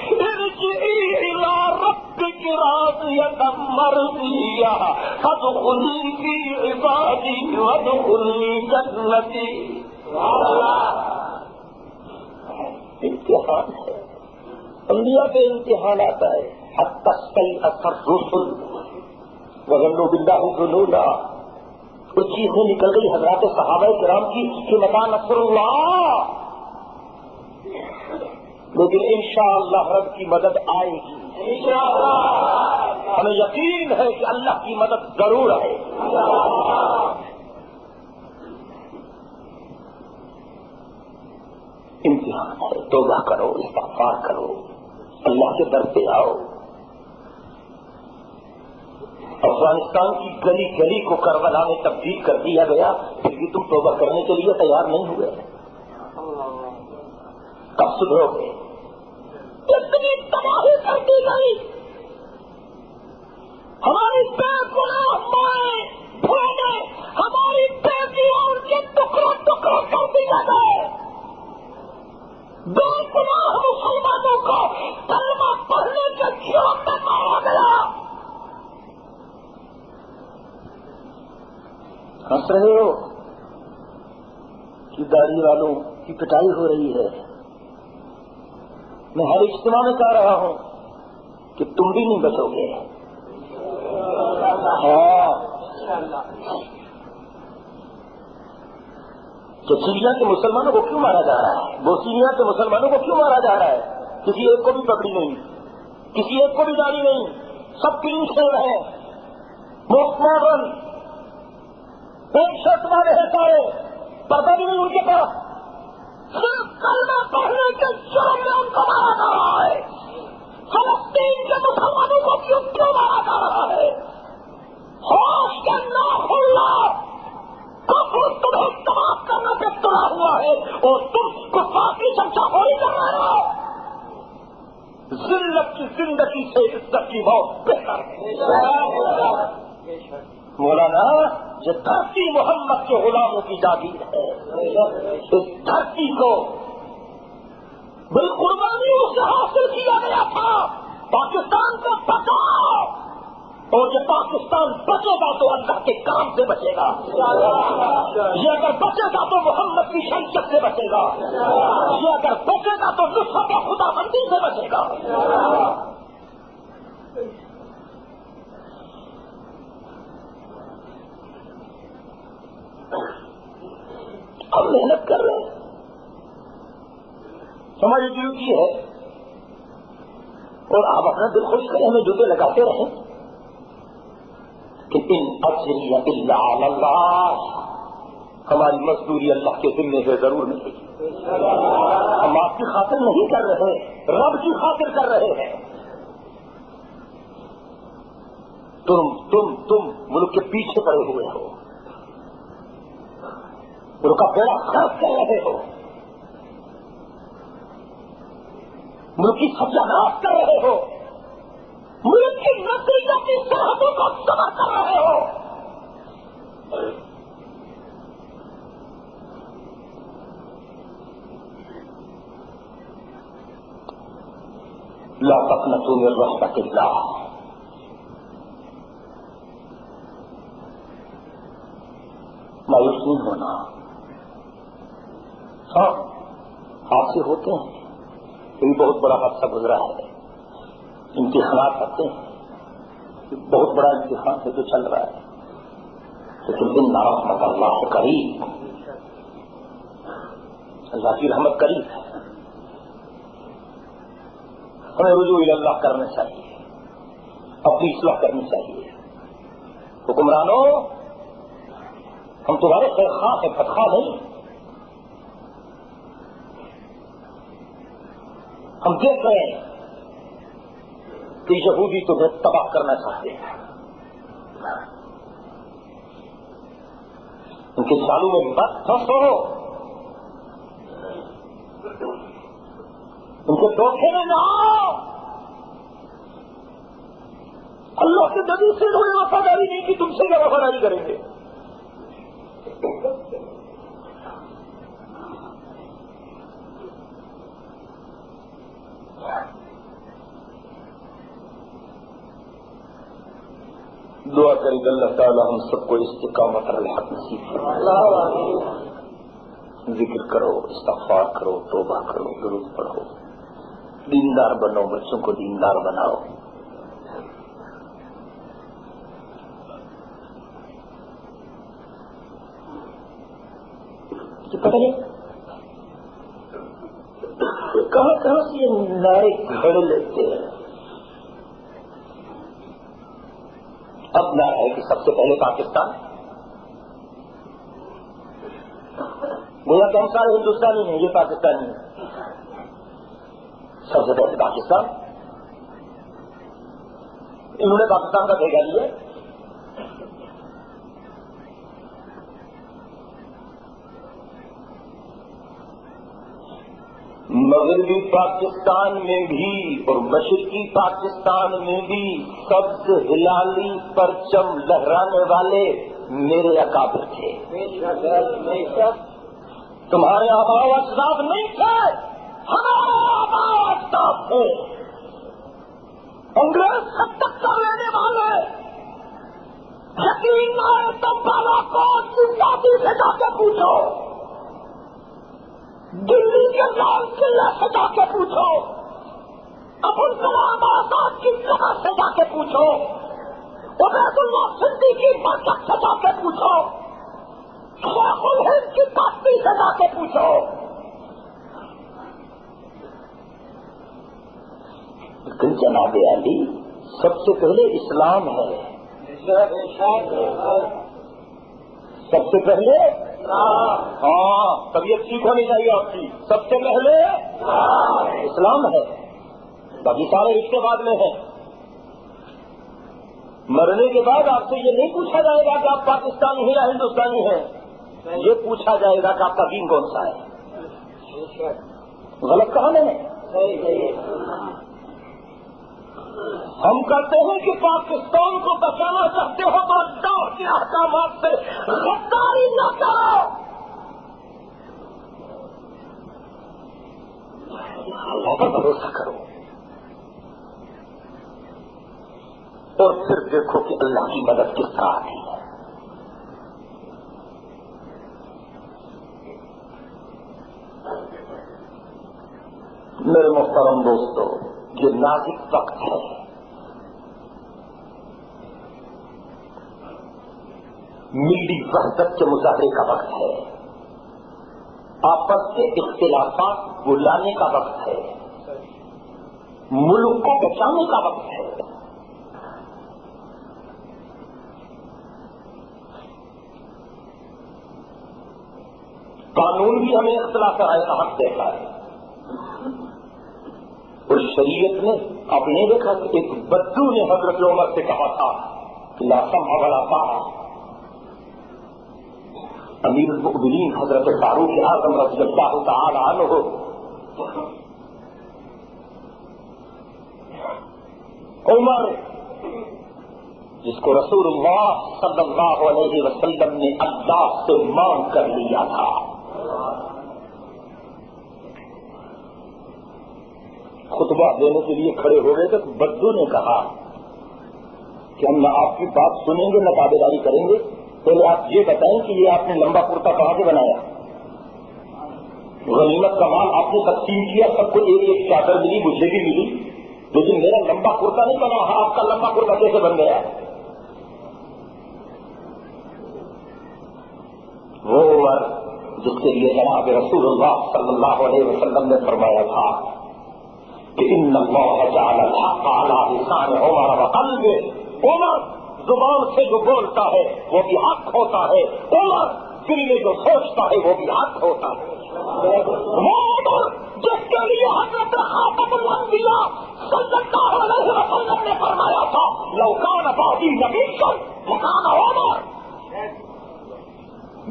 ارجعي إلى ربك راضية مرضية فادخلي في عبادي وادخلي جنتي. امتحان ہے، انبیاء پہ امتحان آتا ہے. حتى استيأس الرسل وظنوا بالله الظنونا. کچھ چیزیں نکل گئی حضرات صحابہ کرام کی کہ متى نصر اللہ، لیکن انشاءاللہ رب کی مدد آئے گی. ہمیں یقین ہے کہ اللہ کی مدد ضرور ہے. امتحان ہے، توبہ کرو، استغفار کرو، اللہ کے در پہ آؤ۔ افغانستان کی گلی گلی کو کربلا میں تبدیل کر دیا گیا، پھر بھی تم توبہ کرنے کے لیے تیار نہیں ہوئے۔ کب سدھرو گے؟ اتنی تباہی کر دی گئی، ہماری مائیں بھولیں، ہماری بیٹیوں کے ٹکڑوں ٹکڑوں کر دیا گئے، بے گناہ مسلمانوں کو کلمہ پڑھنے کے جرم میں مارا گیا۔ ہنس رہے ہو کہ داڑھی والوں کی پٹائی ہو رہی ہے؟ میں ہر اجتماع میں کہہ رہا ہوں کہ تم بھی نہیں بچو گے۔ چچیریا کے مسلمانوں کو کیوں مارا جا رہا ہے؟ بوسینیا کے مسلمانوں کو کیوں مارا جا رہا ہے؟ کسی ایک کو بھی پکڑی نہیں، کسی ایک کو بھی داڑھی نہیں، سب کلین شیو ہیں، مفت ماڈرن، ایک شرط والے ہیں سارے، پردہ بھی نہیں ان کے پاس، صرف کلمہ پڑھنے کے جرم میں ان کو مارا جا رہا ہے۔ فلسطین کے مسلمانوں کو کیوں مارا جا رہا ہے؟ ہوش کے نہ کھلنا، کفر تمہیں تباہ کرنے پہ تلا ہوا ہے اور تم کفار کی چرچا ہو ہی کر رہے ہو۔ ذلت کی زندگی سے عزت کی موت بہتر ہے۔ مولانا یہ دھرتی محمد کے غلاموں کی جاگیر ہے، اس دھرتی کو بالقربانیوں سے حاصل کیا گیا تھا۔ پاکستان کو بچاؤ، اور یہ پاکستان بچے گا تو اللہ کے کام سے بچے گا، یہ اگر بچے گا تو محمد کی شریعت سے بچے گا، یہ اگر بچے گا تو نصرت خدا بندی سے بچے گا۔ ہم محنت کر رہے ہیں، ہماری ڈیوٹی ہے، اور آپ اپنا دل خوش کریں، ہمیں جوتے لگاتے رہیں کہ ان اجری الا علی اللہ، ہماری مزدوری اللہ کے ذمے سے ضرور ملے گی۔ ہم آپ کی خاطر نہیں کر رہے، رب کی خاطر کر رہے ہیں۔ تم ملک کے پیچھے پڑے ہوئے ہو، ملک کا بیڑا غرق کر رہے ہو، ملک کی سجانات کر رہے ہو، ملک کی نتیجہ کی سرحدوں کو تباہ کر رہے ہو۔ لا تقنطوا من رحمت اللہ، مایوس نہیں ہونا۔ ہاں حادثے ہوتے ہیں، یہ بہت بڑا حادثہ گزرا ہے، امتحانات آتے ہیں، بہت بڑا امتحان ہے جو چل رہا ہے، لیکن ان رحمت اللہ قریب، اللہ کی رحمت قریب ہے۔ ہمیں رجوع اللہ کرنا چاہیے، اپنی اصلاح کرنی چاہیے۔ حکمرانوں، ہم تمہارے خیر خواہ ہیں، بدخواہ نہیں۔ ہم دیکھ رہے ہیں کہ یہودی تمہیں تباہ کرنا چاہتے ہیں، ان کے چالو میں مت پھنسو، ان کے دھوکے میں نہ آؤ۔ اللہ کے نبی سے انہوں نے وفاداری نہیں کی، تم سے کیا وفاداری کریں گے؟ دعا کریں کہ اللہ تعالی ہم سب کو استقامت الحق نصیب فرمائے۔ ذکر کرو، استغفار کرو، توبہ کرو، درود پڑھو، دیندار بنو، بچوں کو دیندار بناؤ۔ پتہ نہیں کہاں سے یہ نعرے گھڑ لیتے ہیں۔ اب نعرہ ہے کہ سب سے پہلے پاکستان، گویا کہ ہم سارے ہندوستانی ہیں، یہ پاکستانی ہیں. سب سے پہلے پاکستان، انہوں نے پاکستان کا بھیجا لیا. مغربی پاکستان میں بھی اور مشرقی پاکستان میں بھی سبز ہلالی پرچم لہرانے والے میرے اکابر تھے. تمہارے آباء و اجداد نہیں تھے، ہمارے آباء و اجداد تھے. انگریز سے ٹکر لینے والے یقین نہ آئے تو بالا کوٹ کی وادی سے جا کے پوچھو، دلی کے لال قلعہ سے جا کے پوچھو، ابوالکلام آزاد کی جگہ سے جا کے پوچھو، عبید اللہ سندھی کی برکت سے جا کے پوچھو، شیخ الہند کی بستی سے جا کے پوچھو. لیکن جناب علی سب سے پہلے اسلام ہے، سب سے پہلے ہاں طبیعت ٹھیک ہونی چاہیے آپ کی، سب سے پہلے اسلام ہے، باقی سارے رشتے بعد میں ہیں. مرنے کے بعد آپ سے یہ نہیں پوچھا جائے گا کہ آپ پاکستانی ہیں یا ہندوستانی ہیں، یہ پوچھا جائے گا کہ آپ کا دین کون سا ہے. غلط کہا میں نے؟ ہم کہتے ہیں کہ پاکستان کو بچانا چاہتے ہو تو اللہ کے احکامات سے غداری نہ کرو، اللہ پر بھروسہ کرو، اور پھر دیکھو کہ اللہ کی مدد کس طرح آتی ہے. میرے محترم دوستو، یہ نازک وقت ہے. ملی وحدت کے مظاہرے کا وقت ہے، آپس کے اختلافات بلانے کا وقت ہے، ملک کو بچانے کا وقت ہے. قانون بھی ہمیں اختلاف رائے کا حق دیتا ہے، اور شریعت نے آپ نے دیکھا کہ ایک بدو نے حضرت عمر سے کہا تھا لا سمع ولا طاعہ. امیر المؤمنین حضرت فاروق اعظم رضی اللہ تعالی عنہ عمر، جس کو رسول اللہ صلی اللہ علیہ وسلم نے اللہ سے مانگ کر لیا تھا، خطبہ دینے کے لیے کھڑے ہو گئے تو بدو نے کہا کہ ہم نہ آپ کی بات سنیں گے نہ تابع داری کریں گے، پہلے آپ یہ بتائیں کہ یہ آپ نے لمبا کرتا کہاں سے بنایا؟ غنیمت کا مال آپ نے تقسیم کیا، سب کو ایک ایک چادر ملی، مجھے بھی ملی، لیکن میرا لمبا کرتا نہیں بنا، آپ کا لمبا کرتا کیسے بن گیا؟ وہ عمر جس کے لیے جناب رسول اللہ صلی اللہ علیہ وسلم نے فرمایا تھا کہ ان اللہ جعل الحق علی لسان عمر وقلبہ، عمر زبان سے جو بولتا ہے وہ بھی حق ہوتا ہے، عمر دل میں جو سوچتا ہے وہ بھی حق ہوتا ہے. وہ عمر جس کے لیے حضرت خاتم الانبیاء صلی اللہ علیہ وسلم نے فرمایا تھا لو کان بعدی نبی لکان عمر،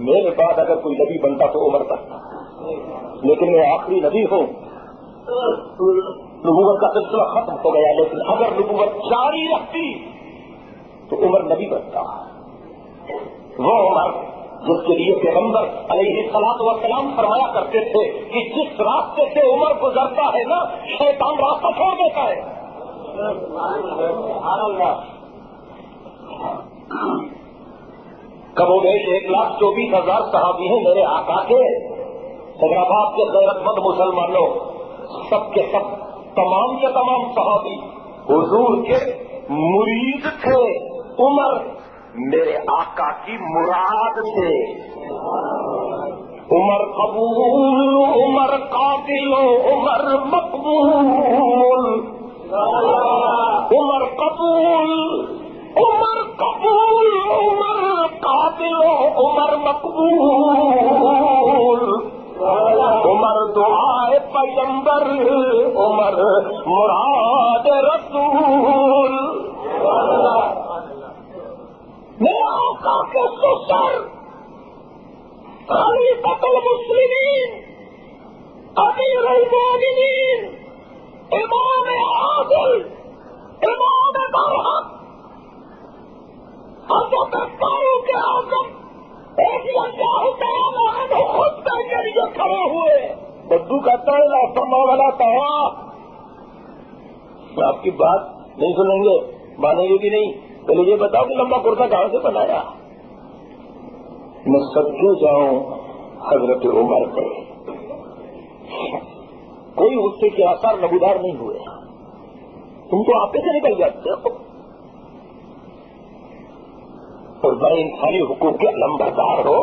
میرے بعد اگر کوئی نبی بنتا تو عمر بنتا، لیکن میں آخری نبی ہوں، نبوت کا سلسلہ ختم ہو گیا، لیکن اگر نبوت جاری رکھتی تو عمر نبی بنتا. وہ عمر جس کے لیے پیغمبر علیہ الصلوۃ والسلام فرمایا کرتے تھے کہ جس راستے سے عمر گزرتا ہے نا شیطان راستہ چھوڑ دیتا ہے. کم و بیش 1,24,000 صحابی ہیں میرے آقا کے. حیدرآباد کے غیرت مند مسلمانوں سب کے سب تمام کے تمام صحابی حضور کے مرید تھے. عمر میرے آقا کی مراد تھے. عمر قبول، عمر قابل، عمر مقبول، عمر قبول، عمر قبول، عمر قابل، عمر مقبول. پیغمبر عمر مراد رسول. میرے آقا کے سسر خلیفۃ المسلمین امیر المومنین امام عادل امام برحق حضرت فاروق اعظم رضی اللہ تعالیٰ عنہ خود کے لیے کھڑے ہوئے. بدو کہتا ہے لا سما ولا طاعہ. آپ کی بات نہیں سنیں گے, مانیں گے کہ نہیں؟ پہلے یہ بتاؤ کہ لمبا کرتا کہاں سے بنایا؟ میں سمجھو جاؤں حضرت عمر پہ کوئی غصے کے آثار نمودار نہیں ہوئے. تم تو آپ سے نکل جاتے ہو اور بڑے انسانی حقوق کے علمبردار ہو.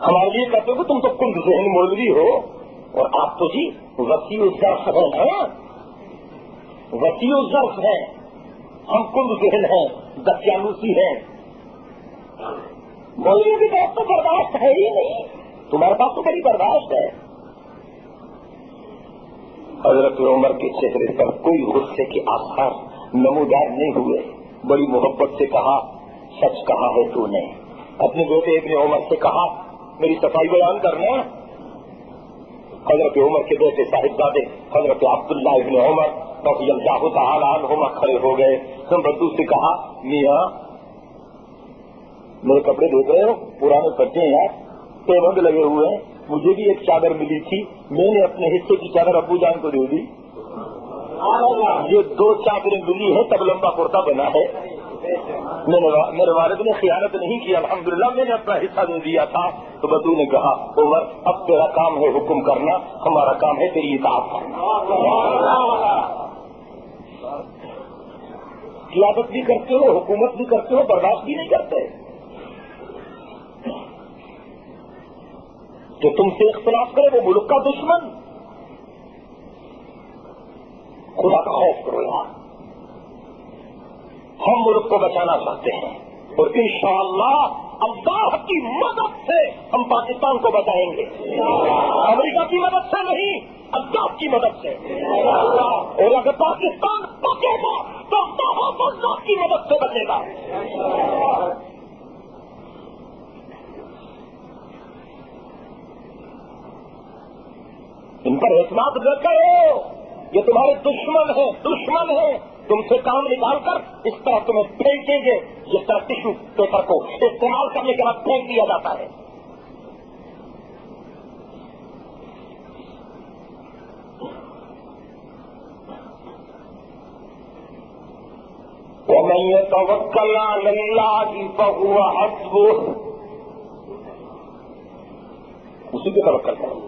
ہمارے لیے کہتے ہو کہ تم تو کند ذہن مولوی ہو, اور آپ تو جی وسیع الظرف ہیں, وسیع الظرف ہیں. ہم کند ذہن ہیں, دقیانوسی ہیں. مولوی کی طرف تو برداشت ہے ہی نہیں, تمہارے پاس تو بڑی برداشت ہے. حضرت عمر کے چہرے پر کوئی غصے کے آثار نمودار نہیں ہوئے. بڑی محبت سے کہا, سچ کہا ہے تو نے. اپنے بیٹے ابن عمر سے کہا میری صفائی بیان کرنا. حضرت عمر کے بیٹے صاحبزادے حضرت عبداللہ ابن عمر رضی اللہ تعالی عنہما کھڑے ہو گئے. ہم بدو سے کہا میاں میرے کپڑے دھو رہے ہو, پرانے کٹے ہیں یار, پیبند لگے ہوئے ہیں. مجھے بھی ایک چادر ملی تھی, میں نے اپنے حصے کی چادر ابو جان کو دے دی. یہ 2 چادریں ملی ہیں تب لمبا کرتا بنا ہے. میرے والد نے خیانت نہیں کی, الحمدللہ میں نے اپنا حصہ دے دیا تھا. تو بدو نے کہا عمر اب تیرا کام ہے حکم کرنا, ہمارا کام ہے تیری اطاعت کرنا. قیادت بھی کرتے ہو, حکومت بھی کرتے ہو, برداشت بھی نہیں کرتے. جو تم سے اختلاف کرے وہ ملک کا دشمن. خدا کا خوف کرو یار. ہم ملک کو بچانا چاہتے ہیں اور انشاءاللہ اللہ کی مدد سے ہم پاکستان کو بچائیں گے. امریکہ کی مدد سے نہیں, اللہ کی مدد سے. اور اگر پاکستان بچے گا تو اللہ کی مدد سے بچے گا. ان پر اعتماد نہ کرو, یہ تمہارے دشمن ہیں, دشمن ہیں. تم سے کام نکال کر اس طرح تمہیں پھینکیں گے جس طرح ٹشو پیپر کو استعمال کرنے کے بعد پھینک دیا جاتا ہے. وَمَن يَتَوَكَّلْ عَلَى اللَّهِ فَهُوَ حَسْبُهُ. اسی پہ توکل کرو.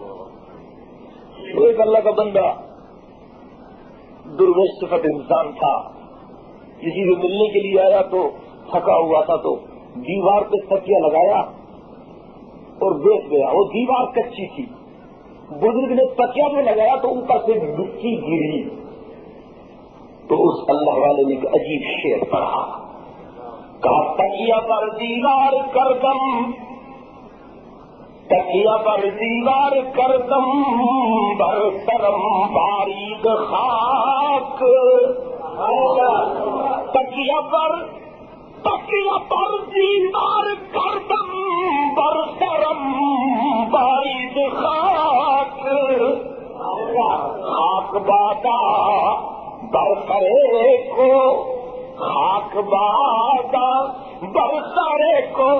ایک اللہ کا بندہ درویش صفت انسان تھا, کسی سے ملنے کے لیے آیا تو تھکا ہوا تھا تو دیوار پہ تکیہ لگایا اور بیٹھ گیا. وہ دیوار کچی تھی, بزرگ نے تکیہ میں لگایا تو اوپر سے مٹی گری. تو اس اللہ والے نے ایک عجیب شعر پڑھا, کہا تکیہ پر دیوار کردم, تکیہ پر دیوار کردم, برسرم بارید خاک. تکیہ پر دیوار کردم, برسرم بارید خاک. خاک بادا برسرے کو, خاک بادا برسرے کو,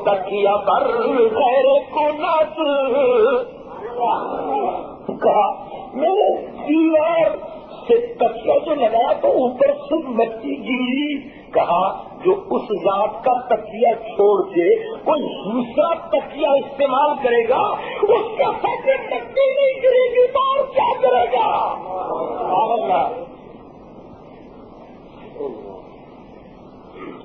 تکیہ بر غیر کو نت. کہا میرے دیوار سے تکیہ جو لگایا تو اوپر سے مٹی گری. کہا جو اس ذات کا تکیہ چھوڑ کے کوئی دوسرا تکیہ استعمال کرے گا اس کا سر مٹی نہیں گرے گی تو اور کیا کرے گا.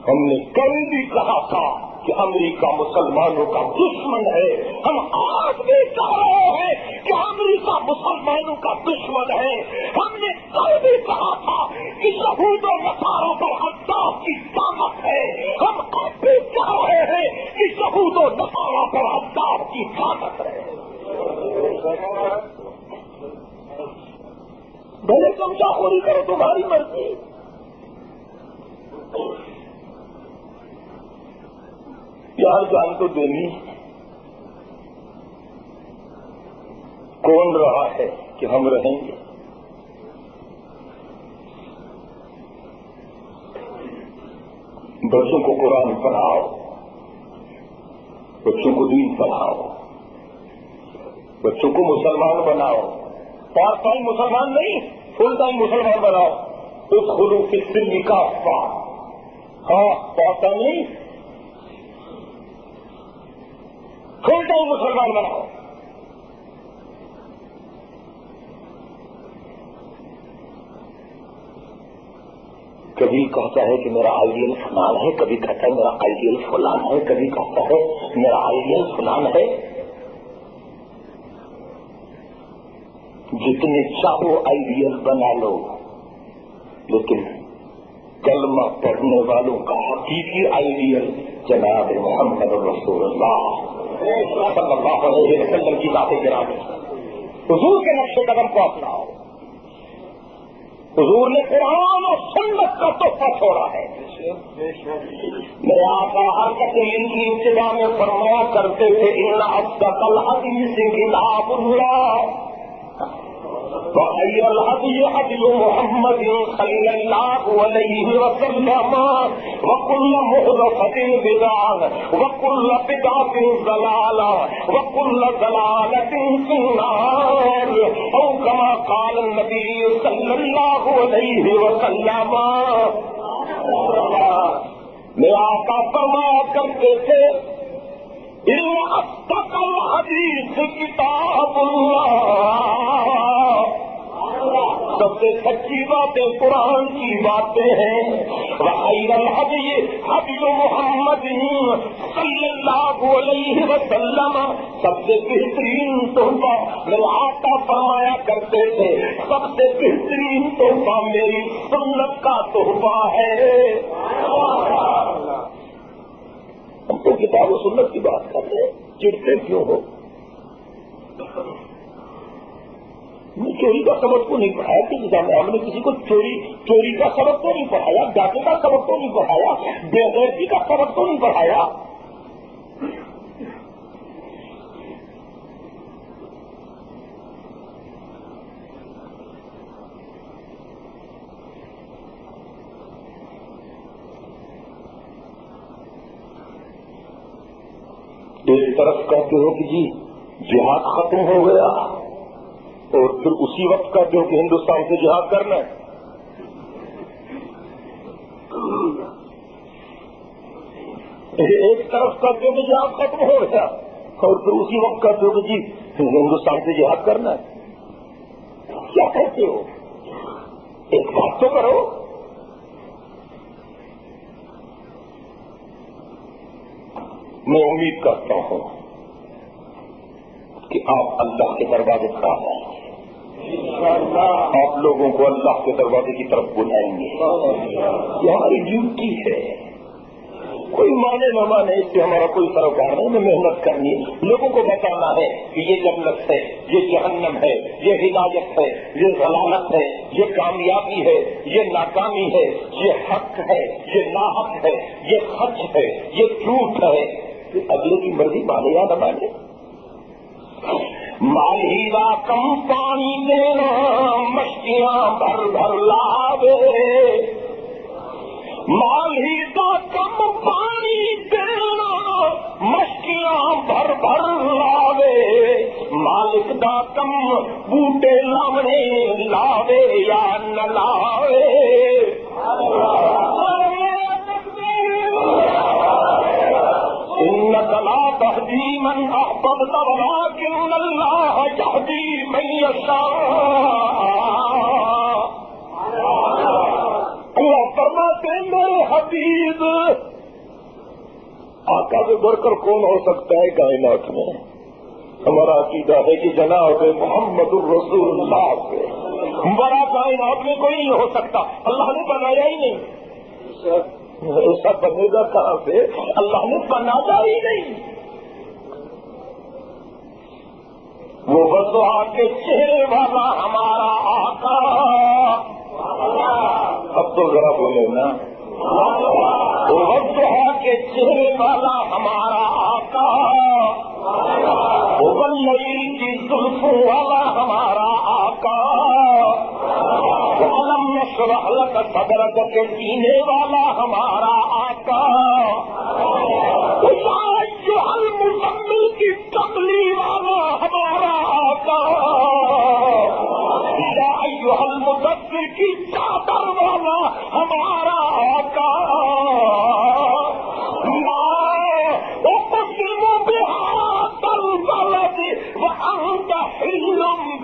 ہم نے کل بھی کہا تھا کہ امریکہ مسلمانوں کا دشمن ہے. ہم آج بھی کہہ رہے ہیں کہ امریکہ مسلمانوں کا دشمن ہے. ہم نے کل بھی کہا تھا کہ یہود و نصارہ پر اللہ کی طاقت ہے. ہم اب بھی کہہ رہے ہیں کہ یہود و نصارہ پر اللہ پوری کرو، تمہاری مرضی. یار جان تو دینی. کون رہا ہے کہ ہم رہیں گے؟ بچوں کو قرآن پڑھاؤ، بچوں کو دین پڑھاؤ، بچوں کو مسلمان بناؤ. پارٹ ٹائم مسلمان نہیں، فل ٹائم مسلمان بناؤ. اس خلوص کی سلمی کا ہاں پارٹ ٹائم نہیں، فل ٹائم مسلمان بناؤ. کبھی کہتا ہے کہ میرا آئیڈیل فلان ہے، کبھی کہتا ہے میرا آئیڈیل فلان ہے، کبھی کہتا ہے میرا آئیڈیل فلان ہے. جتنے چاہو آئیڈیل بنا لو، لیکن کلمہ پڑھنے والوں کا حقیقی آئیڈیل جناب محمد رسول اللہ صلی اللہ علیہ وسلم کی ذات گرامی، حضور کے نقش قدم کو اپناؤ. حضور نے قرآن اور سنت کا تحفہ چھوڑا ہے. میرے آقا حرکت ان کی ابتدا میں فرمایا کرتے تھے ان اصدق الحدیث کتاب اللہ وخیر الهدی هدی محمد صلی اللہ علیہ وسلم وکل محدثۃ بدعۃ وکل بدعۃ ضلالہ وکل ضلالۃ فی النار او کما قال النبی صلی اللہ علیہ وسلم. میرے آقا فرمایا کرتے تھے ان اصدق الحدیث کتاب اللہ، سب سے سچی باتیں قرآن کی باتیں ہیں. وخیر الہدی ہدی محمد صلی اللہ علیہ وسلم، سب سے بہترین تحفہ میرے آقا فرمایا کرتے تھے سب سے بہترین تحفہ میری سنت کا تحفہ ہے. ہم تو کتاب و سنت کی بات کرتے ہیں، چڑھتے کیوں ہو؟ چوری کا سبق تو نہیں پڑھایا کہ ہم نے کسی کو چوری کا سبق تو نہیں پڑھایا، ڈاکے کا سبق تو نہیں پڑھایا، بے غیرتی کا سبق تو نہیں پڑھایا. ایک طرف کہتے ہو کہ جی جہاد ختم ہو گیا، اور پھر اسی وقت کہتے ہو کہ ہندوستان سے جہاد کرنا ہے. ایک طرف کہتے ہو کہ جہاد ختم ہو گیا، اور پھر اسی وقت کہتے ہو کہ جی ہندوستان سے جہاد کرنا ہے. کیا کہتے ہو؟ ایک بات تو کرو. میں امید کرتا ہوں کہ آپ اللہ کے دروازے پر آ جائیں گے، آپ لوگوں کو اللہ کے دروازے کی طرف بلائیں گے. یہ ہماری ڈیوٹی ہے. کوئی مانے نہ مانے اس سے ہمارا کوئی سروکار نہیں. ہمیں محنت کرنی ہے، لوگوں کو بتانا ہے کہ یہ جنت ہے، یہ جہنم ہے، یہ ہدایت ہے، یہ ضلالت ہے، یہ کامیابی ہے، یہ ناکامی ہے، یہ حق ہے، یہ ناحق ہے، یہ سچ ہے، یہ جھوٹ ہے. اگلے کی مرضی مانے یا نہ مانے. مال ہیرا کم پانی دینا مچھلیاں بھر بھر لاوے، مال ہیرا کم پانی دینا مچھلیاں بھر بھر لاوے، مالک دا کم بوٹے لاونے لاوے یا نہ لاوے. انک لا تہدی من احببت ولکن اللہ یہدی من یشاء. اللہ فرماتے ہیں میرے حبیب، آقا سے بڑھ کر کون ہو سکتا ہے کائنات میں؟ ہمارا عقیدہ ہے کہ جناب محمد الرسول اللہ سے بڑا کائنات میں کوئی نہیں ہو سکتا. اللہ نے بنایا ہی نہیں، ایسا بنے گا کہاں سے؟ اللہ نے بنایا ہی نہیں. وہ بسوا کے چہرے والا ہمارا آقا تو ذرا بولے نا. والضحیٰ کے چہرے والا ہمارا آقا, واللیل کی زلفوں والا ہمارا آقا, وَأَلَمْ نَشْرَحْ لَكَ صَدْرَكَ کے سینے والا ہمارا آقا, یا ایھا المزمل کی کملی والا ہمارا آقا, یا ایھا المدثر کی چادر والا ہمارا آقا.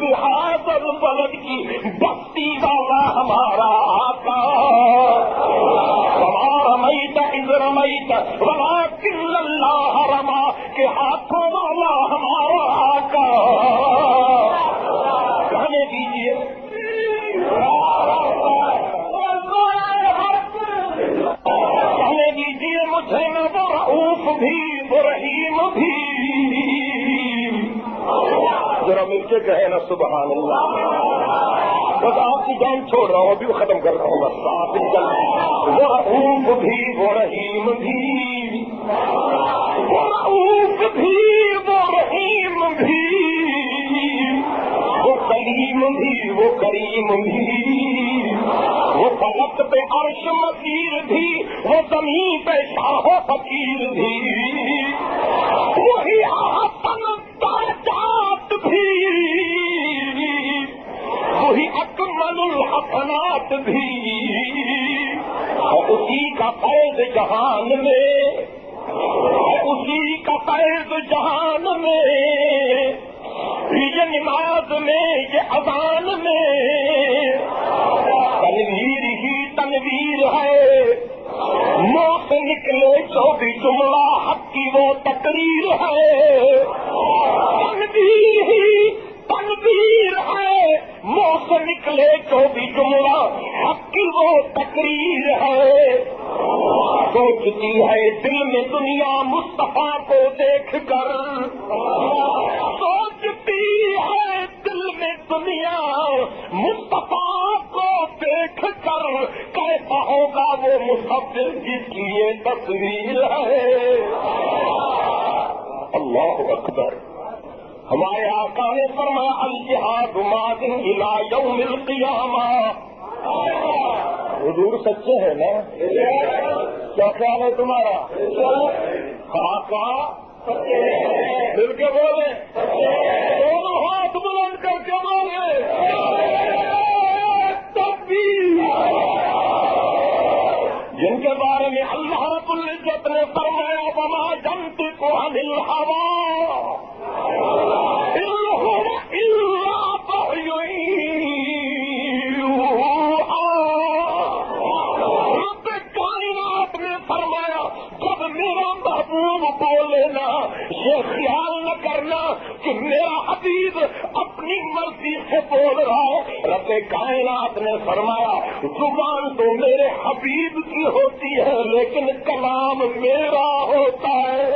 بہادر بلد کی بستی والا ہمارا آقا, وما رمیت اذ رمیت ولکن اللہ رما کے ہاتھوں والا ہمارا آقا. کہنے دیجیے مجھے نہ وہ رؤوف بھی وہ رحیم بھی. ذرا مل کے کہے نا سبحان اللہ. بس آپ کی جان چھوڑ رہا ہوں, ابھی وہ ختم کر رہا ہوں. بس آپ وہ رؤوف بھی وہ رحیم بھی, وہ رؤوف بھی وہ رحیم بھی, وہ کلیم بھی وہ کریم بھی, وہ فلک پہ عرش مصیر بھی, وہ زمین پہ شاہ و فقیر بھی, وہی آسن درجات بھی, وہی اکمل الحسنات بھی, اسی کا فیض جہان میں, اسی کا فیض جہان میں, یہ نماز میں یہ اذان میں تنویر ہی تنویر ہے. منہ سے نکلے جو بھی جملہ حق کی وہ تقریر ہے. تنویر ہی تنویر ہے, منہ سے نکلے جو بھی جملہ حق کی وہ تقریر ہے. سوچتی ہے دل میں دنیا مصطفیٰ کو دیکھ کر, سوچتی ہے دل میں دنیا مصطفیٰ کو دیکھ کر, کیسا ہوگا وہ مصور جس کی یہ تصویر ہے. اللہ اکبر. ہمارے آقا نے فرمایا الجہاد ماض الی یوم القیامہ. حضور سچے ہیں نا؟ کیا خیال ہے تمہارا؟ آقا مل کے بولے, دونوں ہاتھ بلند کر کے بولے تکبیر. جن کے بارے میں اللہ رب العزت نے فرمایا وما ينطق عن الهوى ان هو الا وحی یوحی. رب کائنات نے فرمایا جب میرا محبوب بولے نا, یہ خیال نہ کرنا کہ میرا حبیب اپنی مرضی سے بول رہا ہے. رب کائنات نے فرمایا زبان تو میرے حبیب کی ہوتی ہے لیکن کلام میرا ہوتا ہے.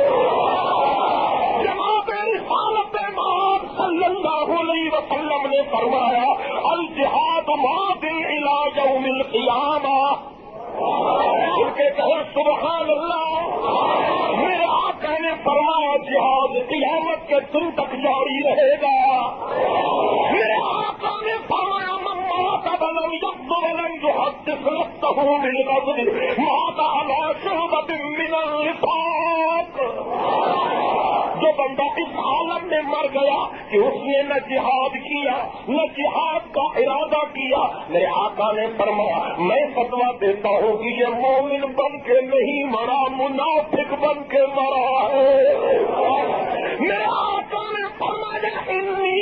جناب رسالت امام صلی اللہ علیہ وسلم نے فرمایا الجہاد ماض الی یوم القیامہ. ان کے کہے سبحان اللہ. میرے آقا نے فرمایا جہاد قیامت کے دن تک جاری رہے گا. میرے آقا نے فرمایا من مات ولم یغز ولم یحدث نفسه بالغزو مات علی شعبۃ من النفاق. جو بندہ اس عالم میں مر گیا کہ اس نے نہ جہاد کیا نہ جہاد کا ارادہ کیا, میرے آقا نے فرمایا میں فتویٰ دیتا ہوں کہ یہ مومن بن کے نہیں مرا, منافق بن کے مرا ہے. میرے آقا نے فرمایا انی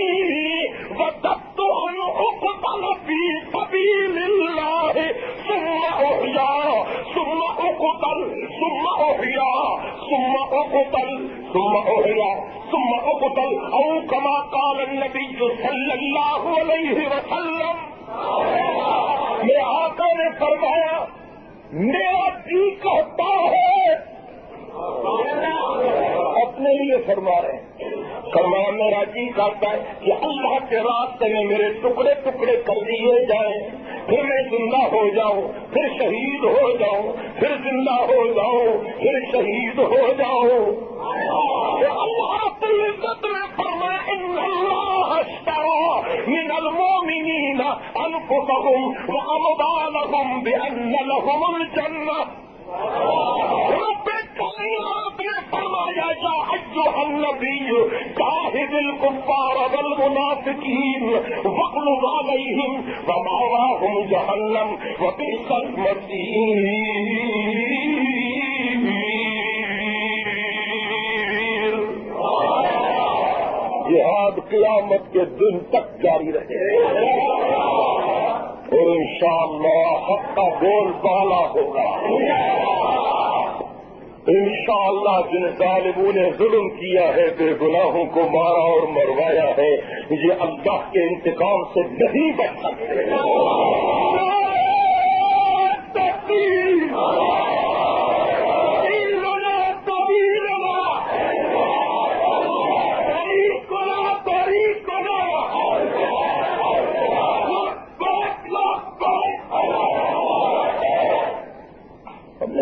وددت ان اقتل فی سبیل اللہ ثم احیا ثم اقتل ثم احیا ثم اقتل ثم احیا ثم اقتل او کما قال النبی صلی اللہ علیہ وسلم. میرے آقا نے فرمایا میرا جی کہتا ہے, اپنے لیے فرما رہے ہیں, فرمایا میرا جی کرتا ہے کہ اللہ کے راستے میں میرے ٹکڑے ٹکڑے کر دیے جائیں، پھر میں زندہ ہو جاؤں، پھر شہید ہو جاؤں، پھر زندہ ہو جاؤں، پھر شہید ہو جاؤں۔ اللہ رب العزت نے فرمایا ان اللہ اشترى من المؤمنین انفسهم واموالهم بان لهم الجنہ۔ رب کائنات نے فرمایا یا ایھا النبی جاہد الکفار والمنافقین واغلظ علیہم ومأواہم جہنم وبئس المصیر۔ جہاد قیامت کے دن تک جاری رہے اور انشاءاللہ حق کا بول بالا ہوگا۔ انشاءاللہ جن ظالموں نے ظلم کیا ہے، بے گناہوں کو مارا اور مروایا ہے، یہ اللہ کے انتقام سے نہیں بچ سکتے۔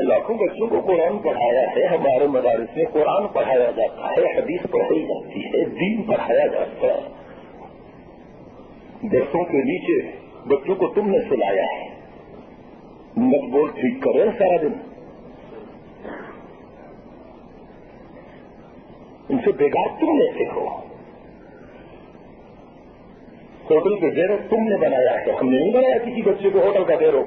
لاکھوں بچوں کو قرآن پڑھایا ہے، ہمارے مدارس میں قرآن پڑھایا جاتا ہے، حدیث پڑھائی جاتی ہے، دین پڑھایا جاتا ہے۔ درسوں کے نیچے بچوں کو تم نے سلایا ہے، مت بول ٹھیک کرو سارا دن، ان سے بےگار تم نے سیکھو۔ ہوٹل کے ڈیرو تم نے بنایا ہے، ہم نے نہیں بنایا کسی بچے کو ہوٹل کا ڈیرو۔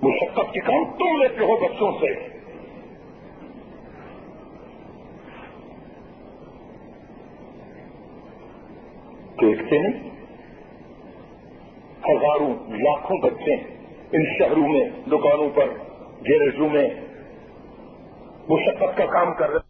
مشقت کے کام تم لیتے ہو بچوں سے۔ دیکھتے نہیں ہزاروں لاکھوں بچے ان شہروں میں دکانوں پر گیرجوں میں مشقت کا کام کر رہے